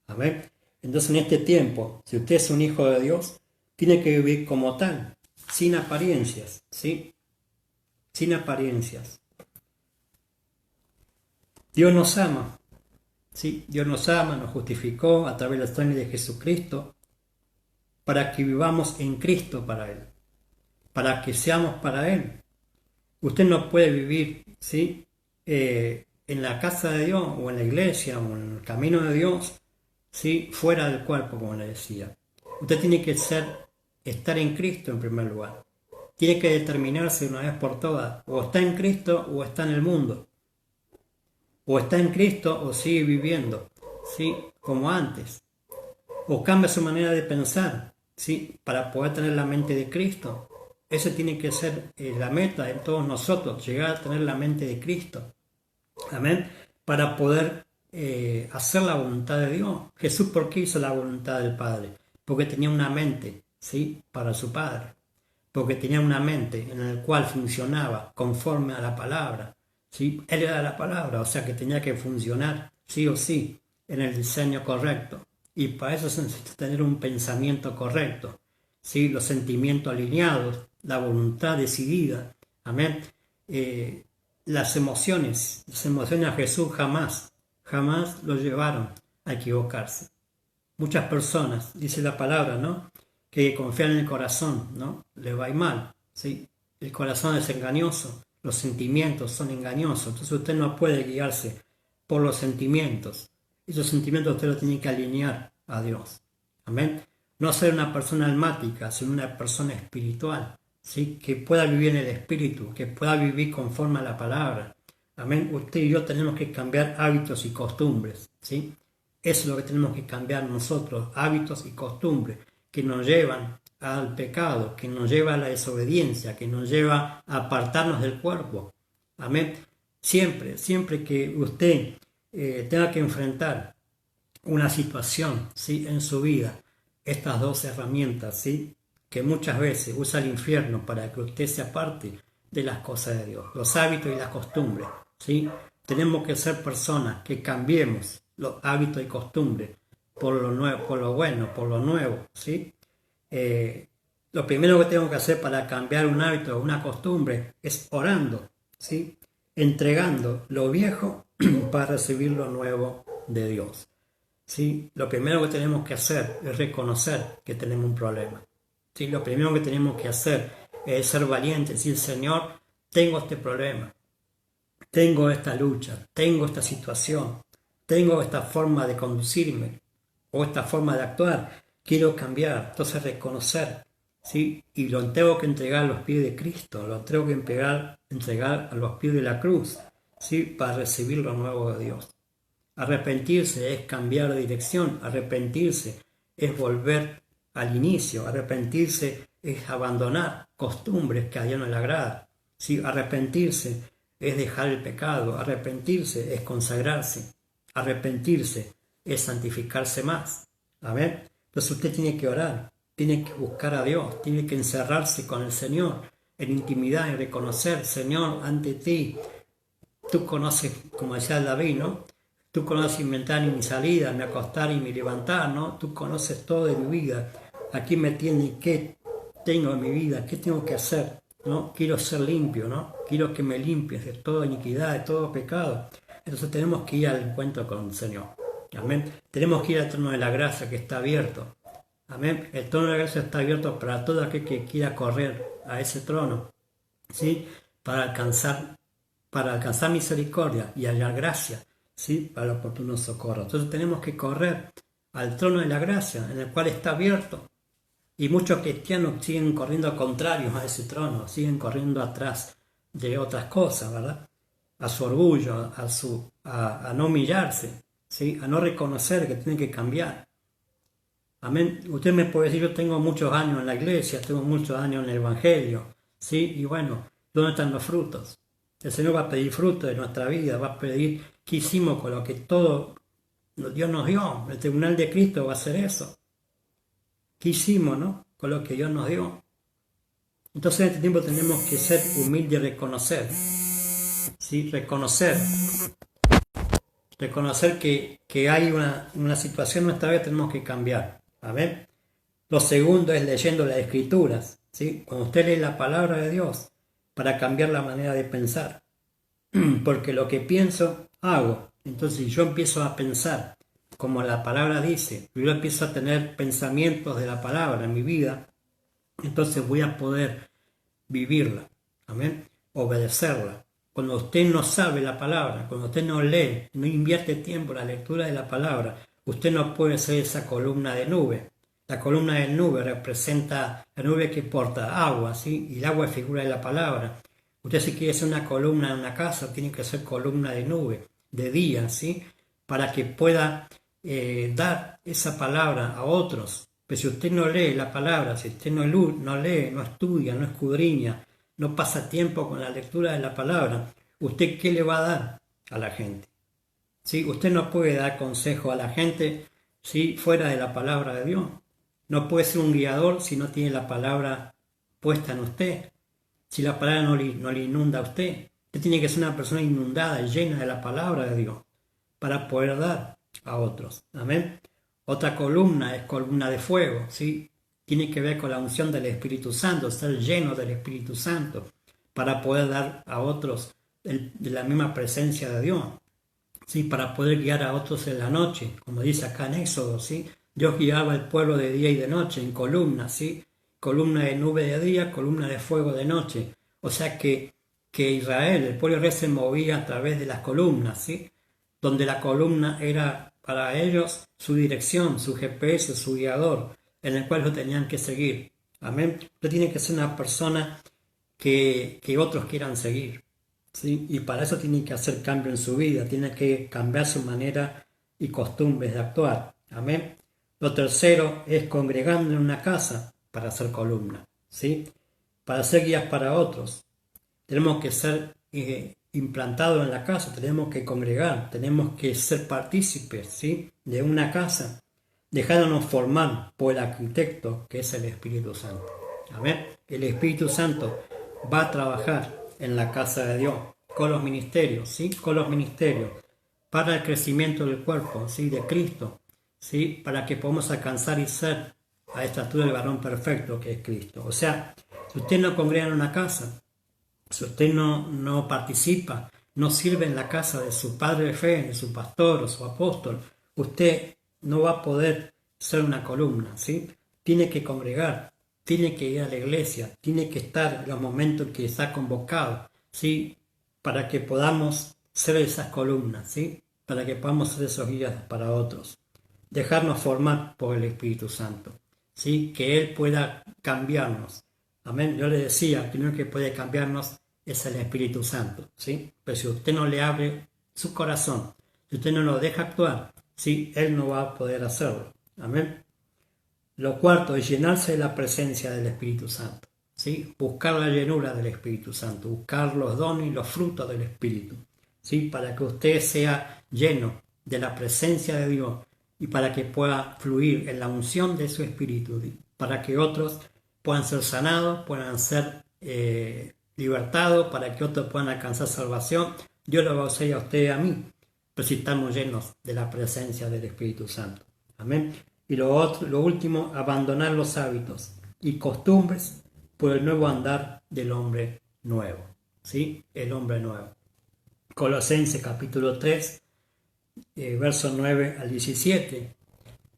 Amén. Entonces en este tiempo, si usted es un hijo de Dios, tiene que vivir como tal, sin apariencias, ¿sí? Sin apariencias. Dios nos ama, ¿sí? Dios nos ama, nos justificó a través de la sangre de Jesucristo para que vivamos en Cristo para Él, para que seamos para Él. Usted no puede vivir, ¿sí? En la casa de Dios o en la iglesia o en el camino de Dios, ¿sí? Fuera del cuerpo, como le decía. Usted tiene que estar en Cristo en primer lugar. Tiene que determinarse una vez por todas, o está en Cristo o está en el mundo. O está en Cristo o sigue viviendo, ¿sí? Como antes. O cambia su manera de pensar, ¿sí? Para poder tener la mente de Cristo. Esa tiene que ser la meta de todos nosotros, llegar a tener la mente de Cristo. Amén. Para poder hacer la voluntad de Dios. Jesús, ¿por qué hizo la voluntad del Padre? Porque tenía una mente, ¿sí? Para su Padre. Porque tenía una mente en la cual funcionaba conforme a la palabra, ¿sí? Él era la palabra, o sea que tenía que funcionar, sí o sí, en el diseño correcto. Y para eso se necesita tener un pensamiento correcto, ¿sí? Los sentimientos alineados, la voluntad decidida. Amén. Las emociones a Jesús jamás lo llevaron a equivocarse. Muchas personas, dice la palabra, ¿no? Que confían en el corazón, ¿no? Les va a ir mal, ¿sí? El corazón es engañoso, los sentimientos son engañosos, entonces usted no puede guiarse por los sentimientos. Esos sentimientos usted los tiene que alinear a Dios. Amén. No ser una persona almática, sino una persona espiritual, ¿sí? Que pueda vivir en el espíritu, que pueda vivir conforme a la palabra. Amén. Usted y yo tenemos que cambiar hábitos y costumbres, ¿sí? Eso es lo que tenemos que cambiar nosotros, hábitos y costumbres que nos llevan al pecado, que nos lleva a la desobediencia, que nos lleva a apartarnos del cuerpo. Amén. Siempre que usted tenga que enfrentar una situación, ¿sí? En su vida, estas dos herramientas, ¿sí? Que muchas veces usa el infierno para que usted se aparte de las cosas de Dios, los hábitos y las costumbres, ¿sí? Tenemos que ser personas que cambiemos los hábitos y costumbres por lo nuevo, por lo bueno, por lo nuevo, ¿sí? Lo primero que tengo que hacer para cambiar un hábito o una costumbre es orando, ¿sí? Entregando lo viejo para recibir lo nuevo de Dios, ¿sí? Lo primero que tenemos que hacer es reconocer que tenemos un problema, ¿sí? Lo primero que tenemos que hacer es ser valientes, decir, Señor, tengo este problema, tengo esta lucha, tengo esta situación, tengo esta forma de conducirme o esta forma de actuar, quiero cambiar. Entonces reconocer, ¿sí? Y lo tengo que entregar a los pies de Cristo, lo tengo que entregar a los pies de la cruz, ¿sí? Para recibir lo nuevo de Dios. Arrepentirse es cambiar de dirección, arrepentirse es volver al inicio, arrepentirse es abandonar costumbres que a Dios no le agrada, ¿sí? Arrepentirse es dejar el pecado, arrepentirse es consagrarse, arrepentirse es santificarse más. Amén. Entonces usted tiene que orar, tiene que buscar a Dios, tiene que encerrarse con el Señor en intimidad y reconocer, Señor, ante ti, tú conoces, como decía David, ¿no? Tú conoces mi entrada y mi salida, mi acostar y mi levantar, ¿no? Tú conoces todo de mi vida. Aquí me tienes, ¿qué tengo en mi vida? ¿Qué tengo que hacer? ¿No? Quiero ser limpio, ¿no? Quiero que me limpies de toda iniquidad, de todo pecado. Entonces tenemos que ir al encuentro con el Señor. Amén. Tenemos que ir al trono de la gracia que está abierto. Amén. El trono de la gracia está abierto para todo aquel que quiera correr a ese trono, ¿sí? Para alcanzar misericordia y hallar gracia, ¿sí? Para el oportuno socorro. Entonces tenemos que correr al trono de la gracia, en el cual está abierto. Y muchos cristianos siguen corriendo contrarios a ese trono, siguen corriendo atrás de otras cosas, ¿verdad? A su orgullo, a no humillarse, ¿sí? A no reconocer que tienen que cambiar. Amén. Usted me puede decir, yo tengo muchos años en la iglesia, tengo muchos años en el Evangelio, ¿sí? Y bueno, ¿dónde están los frutos? El Señor va a pedir fruto de nuestra vida, va a pedir qué hicimos con lo que todo Dios nos dio. El tribunal de Cristo va a hacer eso. ¿Qué hicimos, no? Con lo que Dios nos dio. Entonces en este tiempo tenemos que ser humildes y reconocer, ¿sí? Reconocer que hay una situación en nuestra vida que tenemos que cambiar. A ver. Lo segundo es leyendo las escrituras, ¿sí? Cuando usted lee la palabra de Dios para cambiar la manera de pensar. Porque lo que pienso, hago. Entonces, si yo empiezo a pensar como la palabra dice, yo empiezo a tener pensamientos de la palabra en mi vida, entonces voy a poder vivirla, amén, obedecerla. Cuando usted no sabe la palabra, cuando usted no lee, no invierte tiempo en la lectura de la palabra, usted no puede ser esa columna de nube. La columna de nube representa la nube que porta agua, ¿sí? Y el agua es figura de la palabra. Usted si quiere ser una columna en una casa, tiene que ser columna de nube, de día, ¿sí? Para que pueda dar esa palabra a otros. Pero si usted no lee la palabra, si usted no lee, no estudia, no escudriña, no pasa tiempo con la lectura de la palabra, ¿usted qué le va a dar a la gente? ¿Sí? Usted no puede dar consejo a la gente, ¿sí? Fuera de la palabra de Dios. No puede ser un guiador si no tiene la palabra puesta en usted. Si la palabra no le inunda a usted. Usted tiene que ser una persona inundada y llena de la palabra de Dios para poder dar a otros. Amén. Otra columna es columna de fuego, ¿sí? Tiene que ver con la unción del Espíritu Santo, ser lleno del Espíritu Santo para poder dar a otros de la misma presencia de Dios, ¿sí? Para poder guiar a otros en la noche, como dice acá en Éxodo, ¿sí? Dios guiaba al pueblo de día y de noche en columnas, ¿sí? Columna de nube de día, columna de fuego de noche. O sea que Israel, el pueblo de Israel se movía a través de las columnas, ¿sí? Donde la columna era para ellos su dirección, su GPS, su guiador, en el cual lo tenían que seguir. Amén. Usted tiene que ser una persona que otros quieran seguir, ¿sí? Y para eso tiene que hacer cambio en su vida, tiene que cambiar su manera y costumbres de actuar. Amén. Lo tercero es congregando en una casa para hacer columna, ¿sí? Para ser guías para otros. Tenemos que ser implantados en la casa, tenemos que congregar, tenemos que ser partícipes, ¿sí? De una casa, dejándonos formar por el arquitecto que es el Espíritu Santo. Amén. El Espíritu Santo va a trabajar en la casa de Dios con los ministerios, ¿sí? Con los ministerios para el crecimiento del cuerpo, ¿sí? De Cristo, ¿sí? Para que podamos alcanzar y ser a la estatura del varón perfecto que es Cristo. O sea, si usted no congrega en una casa, si usted no participa, no sirve en la casa de su padre de fe, de su pastor o su apóstol, usted no va a poder ser una columna, ¿sí? Tiene que congregar, tiene que ir a la iglesia, tiene que estar en los momentos que está convocado, ¿sí? Para que podamos ser esas columnas, ¿sí? Para que podamos ser esos guías para otros. Dejarnos formar por el Espíritu Santo, ¿sí? Que Él pueda cambiarnos. Amén. Yo le decía, el primero que puede cambiarnos es el Espíritu Santo, ¿sí? Pero si usted no le abre su corazón, si usted no lo deja actuar, ¿sí? Él no va a poder hacerlo. Amén. Lo cuarto es llenarse de la presencia del Espíritu Santo, ¿sí? Buscar la llenura del Espíritu Santo, buscar los dones y los frutos del Espíritu, ¿sí? Para que usted sea lleno de la presencia de Dios y para que pueda fluir en la unción de su Espíritu, para que otros puedan ser sanados, puedan ser libertados, para que otros puedan alcanzar salvación. Dios lo va a hacer a usted y a mí, pero si estamos llenos de la presencia del Espíritu Santo. Amén. Y lo último, abandonar los hábitos y costumbres por el nuevo andar del hombre nuevo, ¿sí? El hombre nuevo. Colosenses capítulo 3, versos 9 al 17.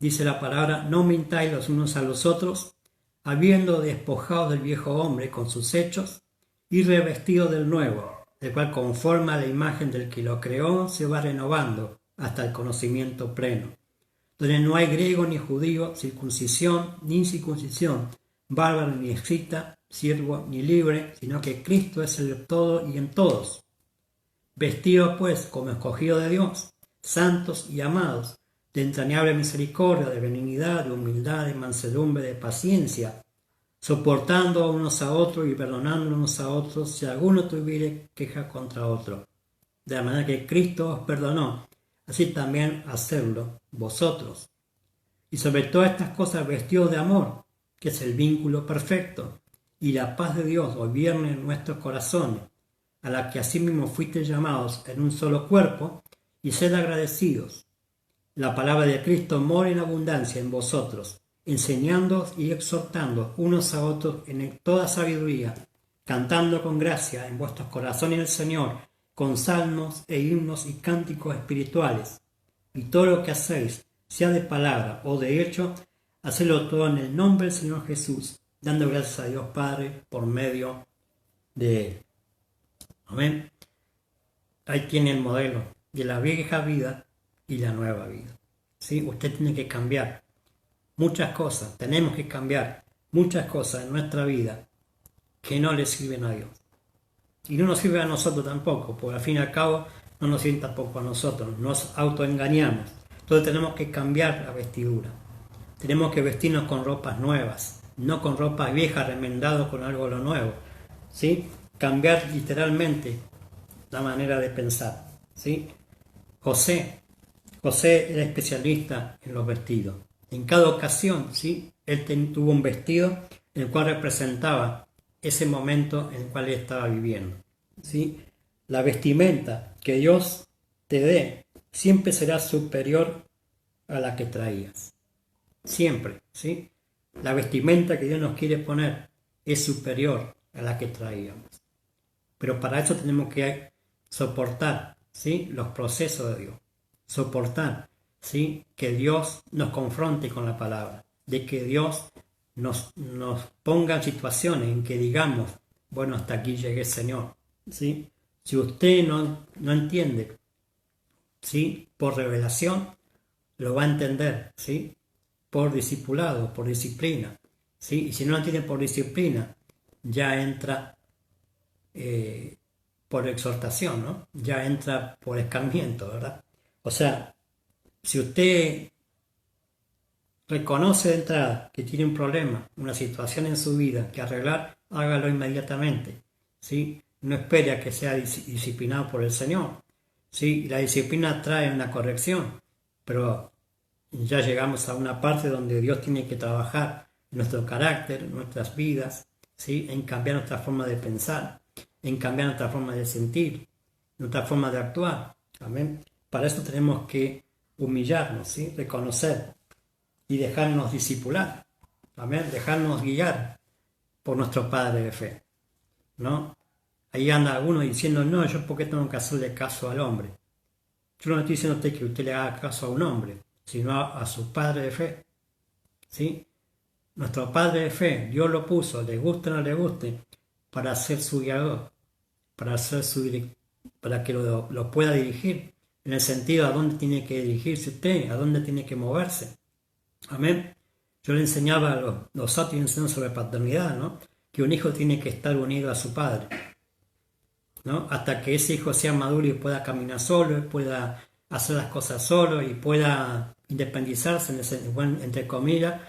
Dice la palabra: no mintáis los unos a los otros, habiendo despojado del viejo hombre con sus hechos y revestido del nuevo, el cual conforme a la imagen del que lo creó se va renovando hasta el conocimiento pleno, donde no hay griego ni judío, circuncisión ni incircuncisión, bárbaro ni escita, siervo ni libre, sino que Cristo es el todo y en todos. Vestidos pues como escogidos de Dios, santos y amados, de entrañable misericordia, de benignidad, de humildad, de mansedumbre, de paciencia, soportando unos a otros y perdonando unos a otros si alguno tuviere queja contra otro. De la manera que Cristo os perdonó, así también hacedlo vosotros. Y sobre todas estas cosas vestidos de amor, que es el vínculo perfecto, y la paz de Dios gobierne en nuestros corazones, a la que asimismo fuisteis llamados en un solo cuerpo, y sed agradecidos. La palabra de Cristo mora en abundancia en vosotros, enseñándoos y exhortando unos a otros en toda sabiduría, cantando con gracia en vuestros corazones el Señor, con salmos e himnos y cánticos espirituales. Y todo lo que hacéis, sea de palabra o de hecho, hacedlo todo en el nombre del Señor Jesús, dando gracias a Dios Padre por medio de Él. Amén. Ahí tiene el modelo de la vieja vida y la nueva vida. ¿Sí? Usted tiene que cambiar muchas cosas, tenemos que cambiar muchas cosas en nuestra vida que no le sirven a Dios. Y no nos sirve a nosotros tampoco, porque al fin y al cabo no nos sirve tampoco a nosotros, nos autoengañamos. Entonces tenemos que cambiar la vestidura. Tenemos que vestirnos con ropas nuevas, no con ropas viejas remendadas con algo de lo nuevo. ¿Sí? Cambiar literalmente la manera de pensar. ¿Sí? José era especialista en los vestidos. En cada ocasión, ¿sí? Él tuvo un vestido el cual representaba ese momento en el cual él estaba viviendo. ¿Sí? La vestimenta que Dios te dé siempre será superior a la que traías. Siempre, ¿sí? La vestimenta que Dios nos quiere poner es superior a la que traíamos. Pero para eso tenemos que soportar, ¿sí? Los procesos de Dios. Soportar, ¿sí? Que Dios nos confronte con la palabra. De que Dios nos ponga en situaciones en que digamos, bueno, hasta aquí llegué, Señor. ¿Sí? Si usted no entiende, ¿sí? Por revelación, lo va a entender, ¿sí? Por discipulado, por disciplina, ¿sí? Y si no lo entiende por disciplina, ya entra por exhortación, ¿no? Ya entra por escarmiento, ¿verdad? O sea, si usted reconoce de entrada que tiene un problema, una situación en su vida que arreglar, hágalo inmediatamente, ¿sí? No espere a que sea disciplinado por el Señor, ¿sí? La disciplina trae una corrección, pero ya llegamos a una parte donde Dios tiene que trabajar en nuestro carácter, en nuestras vidas, ¿sí? En cambiar nuestra forma de pensar, en cambiar nuestra forma de sentir, nuestra forma de actuar. Amén. Para eso tenemos que humillarnos, ¿sí? Reconocer y dejarnos discipular. Amén. Dejarnos guiar por nuestro Padre de fe, ¿no? Ahí anda alguno diciendo, no, yo por qué tengo que hacerle caso al hombre. Yo no estoy diciendo que usted le haga caso a un hombre, sino a su Padre de fe. ¿Sí? Nuestro Padre de fe, Dios lo puso, le guste o no le guste, para ser su guiador, para que lo pueda dirigir, en el sentido a dónde tiene que dirigirse usted, a dónde tiene que moverse. Amén. Yo le enseñaba a los otros enseñando sobre paternidad, ¿no? Que un hijo tiene que estar unido a su padre, ¿no? Hasta que ese hijo sea maduro y pueda caminar solo, y pueda hacer las cosas solo y pueda independizarse, entre comillas,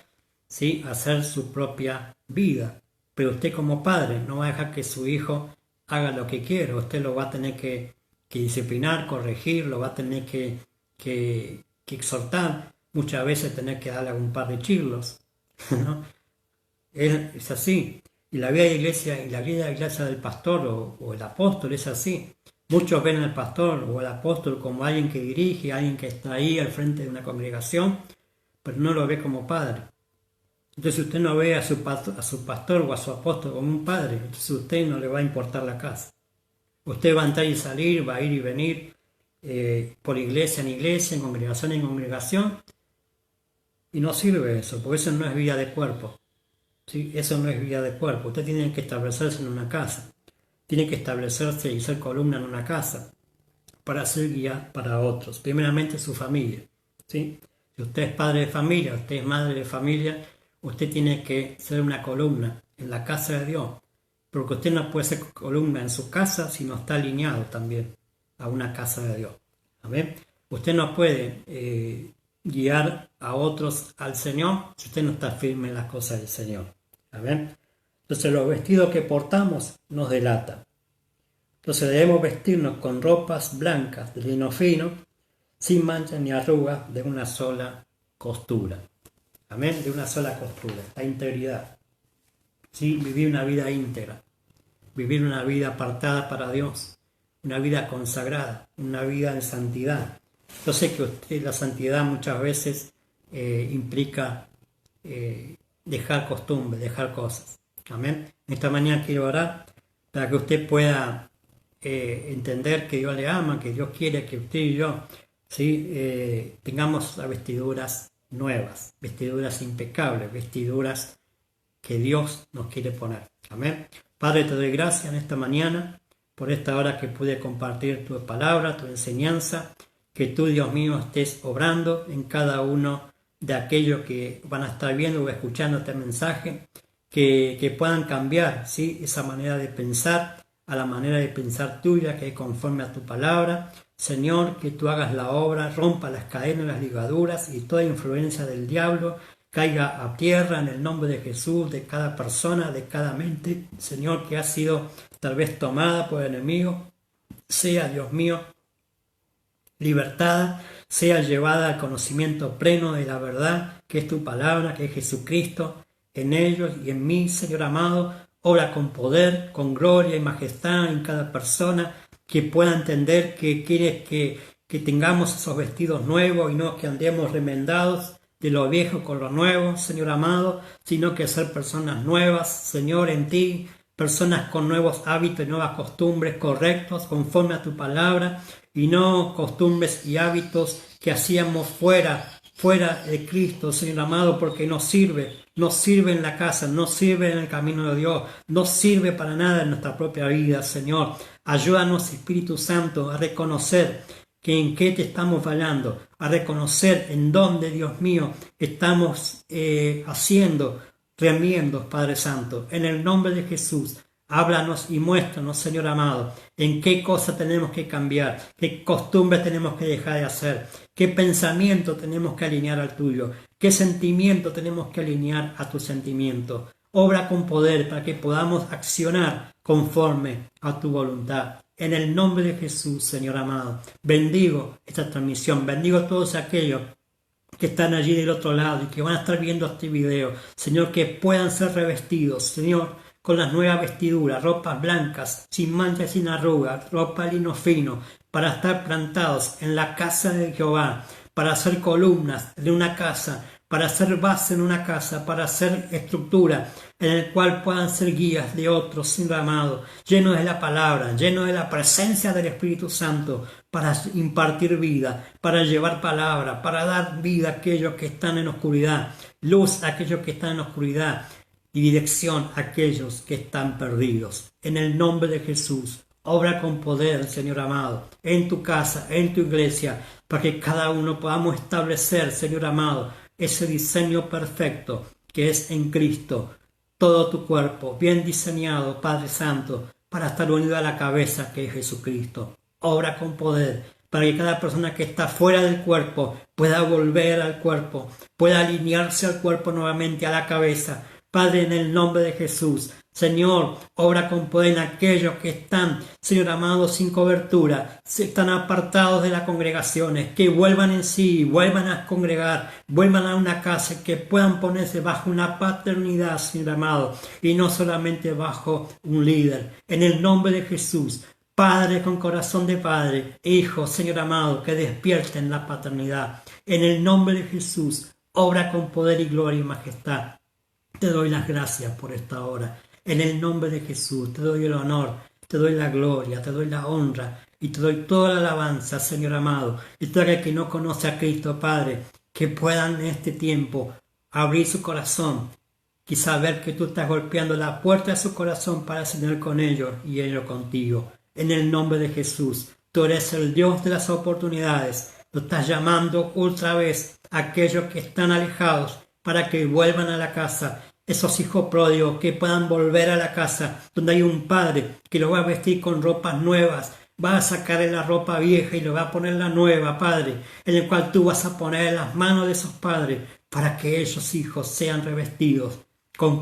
¿sí? Hacer su propia vida. Pero usted como padre no va a dejar que su hijo haga lo que quiera. Usted lo va a tener que disciplinar, corregir, lo va a tener que exhortar. Muchas veces tener que darle un par de chirlos, ¿no? Es así. Y la vida de iglesia y la vida de iglesia del pastor o el apóstol es así. Muchos ven al pastor o al apóstol como alguien que dirige, alguien que está ahí al frente de una congregación, pero no lo ve como padre. Entonces usted no ve a su pastor o a su apóstol como un padre, entonces a usted no le va a importar la casa. Usted va a entrar y salir, va a ir y venir por iglesia en iglesia, en congregación, y no sirve eso, porque eso no es vida de cuerpo. ¿Sí? Eso no es vida de cuerpo. Usted tiene que establecerse en una casa. Tiene que establecerse y ser columna en una casa para ser guía para otros. Primeramente su familia. ¿Sí? Si usted es padre de familia, usted es madre de familia, usted tiene que ser una columna en la casa de Dios. Porque usted no puede ser columna en su casa si no está alineado también a una casa de Dios. ¿Amén? Usted no puede guiar a otros al Señor si usted no está firme en las cosas del Señor. ¿Amén? Entonces los vestidos que portamos nos delatan. Entonces debemos vestirnos con ropas blancas de lino fino, sin manchas ni arrugas, de una sola costura. Amén, de una sola costura, la integridad. ¿sí? Vivir una vida íntegra, vivir una vida apartada para Dios, una vida consagrada, una vida en santidad. Yo sé que la santidad muchas veces implica dejar costumbres, dejar cosas. Amén. Esta mañana quiero orar para que usted pueda entender que Dios le ama, que Dios quiere que usted y yo, ¿sí? Tengamos las vestiduras nuevas, vestiduras impecables, vestiduras que Dios nos quiere poner. Amén. Padre, te doy gracias en esta mañana por esta hora que pude compartir tu palabra, tu enseñanza, que tú, Dios mío, estés obrando en cada uno de aquellos que van a estar viendo o escuchando este mensaje, que puedan cambiar, ¿sí? Esa manera de pensar a la manera de pensar tuya, que es conforme a tu palabra. Señor, que tú hagas la obra, rompa las cadenas, las ligaduras y toda influencia del diablo caiga a tierra en el nombre de Jesús, de cada persona, de cada mente, Señor, que ha sido tal vez tomada por el enemigo, sea, Dios mío, libertada, sea llevada al conocimiento pleno de la verdad, que es tu palabra, que es Jesucristo, en ellos y en mí, Señor amado, obra con poder, con gloria y majestad en cada persona, que pueda entender que quieres que tengamos esos vestidos nuevos y no que andemos remendados de lo viejo con lo nuevo, Señor amado, sino que ser personas nuevas, Señor, en ti, personas con nuevos hábitos y nuevas costumbres correctos, conforme a tu palabra, y no costumbres y hábitos que hacíamos fuera de Cristo, Señor amado, porque no sirve en la casa, no sirve en el camino de Dios, no sirve para nada en nuestra propia vida, Señor. Ayúdanos, Espíritu Santo, a reconocer que en qué te estamos fallando, a reconocer en dónde, Dios mío, estamos haciendo remiendos, Padre Santo. En el nombre de Jesús, háblanos y muéstranos, Señor amado, en qué cosa tenemos que cambiar, qué costumbre tenemos que dejar de hacer, qué pensamiento tenemos que alinear al tuyo, qué sentimiento tenemos que alinear a tu sentimiento. Obra con poder para que podamos accionar conforme a tu voluntad. En el nombre de Jesús, Señor amado, bendigo esta transmisión, bendigo a todos aquellos que están allí del otro lado y que van a estar viendo este video. Señor, que puedan ser revestidos, Señor, con las nuevas vestiduras, ropas blancas, sin manchas, sin arrugas, ropa lino fino, para estar plantados en la casa de Jehová, para hacer columnas de una casa, para hacer base en una casa, para hacer estructura, en el cual puedan ser guías de otros, Señor amado, llenos de la palabra, llenos de la presencia del Espíritu Santo, para impartir vida, para llevar palabra, para dar vida a aquellos que están en oscuridad, luz a aquellos que están en oscuridad, y dirección a aquellos que están perdidos. En el nombre de Jesús, obra con poder, Señor amado, en tu casa, en tu iglesia, para que cada uno podamos establecer, Señor amado, ese diseño perfecto que es en Cristo. Todo tu cuerpo, bien diseñado, Padre Santo, para estar unido a la cabeza que es Jesucristo. Obra con poder, para que cada persona que está fuera del cuerpo pueda volver al cuerpo, pueda alinearse al cuerpo nuevamente, a la cabeza. Padre, en el nombre de Jesús, Señor, obra con poder en aquellos que están, Señor amado, sin cobertura, están apartados de las congregaciones, que vuelvan en sí, vuelvan a congregar, vuelvan a una casa, que puedan ponerse bajo una paternidad, Señor amado, y no solamente bajo un líder. En el nombre de Jesús, Padre con corazón de Padre, Hijo, Señor amado, que despierten la paternidad. En el nombre de Jesús, obra con poder y gloria y majestad. Te doy las gracias por esta hora. En el nombre de Jesús, te doy el honor, te doy la gloria, te doy la honra y te doy toda la alabanza, Señor amado. Y todo aquel que no conoce a Cristo, Padre, que puedan en este tiempo abrir su corazón y saber que tú estás golpeando la puerta de su corazón para cenar con ellos y ellos contigo. En el nombre de Jesús, tú eres el Dios de las oportunidades. Tú estás llamando otra vez a aquellos que están alejados para que vuelvan a la casa, esos hijos pródigos que puedan volver a la casa, donde hay un padre que lo va a vestir con ropas nuevas, va a sacarle la ropa vieja y le va a poner la nueva, Padre, en el cual tú vas a poner en las manos de esos padres para que esos hijos sean revestidos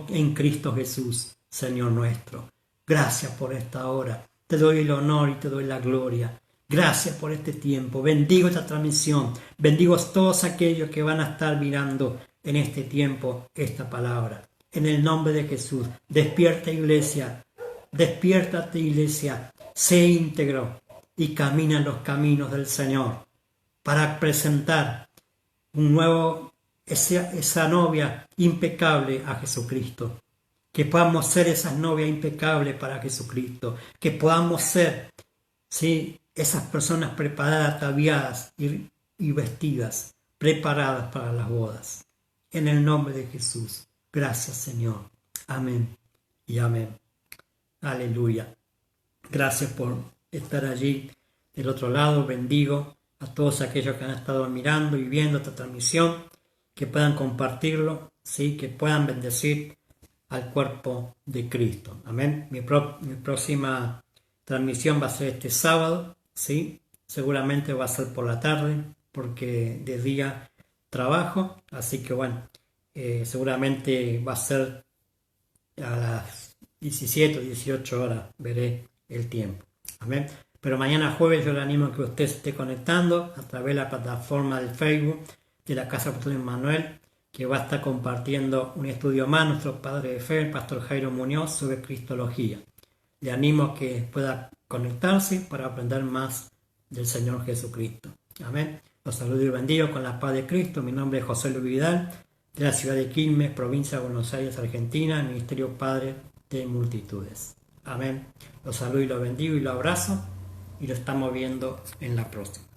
en Cristo Jesús, Señor nuestro. Gracias por esta hora, te doy el honor y te doy la gloria. Gracias por este tiempo, bendigo esta transmisión, bendigo a todos aquellos que van a estar mirando en este tiempo esta palabra. en el nombre de Jesús. Despierta, iglesia, despiértate, iglesia, sé íntegro y camina en los caminos del Señor para presentar un nuevo, esa novia impecable a Jesucristo. Que podamos ser esas novias impecables para Jesucristo. Que podamos ser, ¿sí?, esas personas preparadas, ataviadas y vestidas, preparadas para las bodas. En el nombre de Jesús. Gracias, Señor. Amén y amén. Aleluya. Gracias por estar allí del otro lado. Bendigo a todos aquellos que han estado mirando y viendo esta transmisión, que puedan compartirlo, ¿sí?, que puedan bendecir al cuerpo de Cristo. Amén. Mi próxima transmisión va a ser este sábado, ¿sí? Seguramente va a ser por la tarde, porque de día trabajo, así que bueno, seguramente va a ser a las 17 o 18 horas, veré el tiempo. Amén. Pero mañana jueves yo le animo a que usted se esté conectando a través de la plataforma del Facebook de la Casa Apostólica Emmanuel, que va a estar compartiendo un estudio más, nuestro padre de fe, el pastor Jairo Muñoz, sobre Cristología. Le animo a que pueda conectarse para aprender más del Señor Jesucristo. Amén. Los saludo y bendigo con la paz de Cristo. Mi nombre es José Luis Vidal, de la ciudad de Quilmes, provincia de Buenos Aires, Argentina, Ministerio Padre de Multitudes. Amén. Los saludo y los bendigo y los abrazo, y lo estamos viendo en la próxima.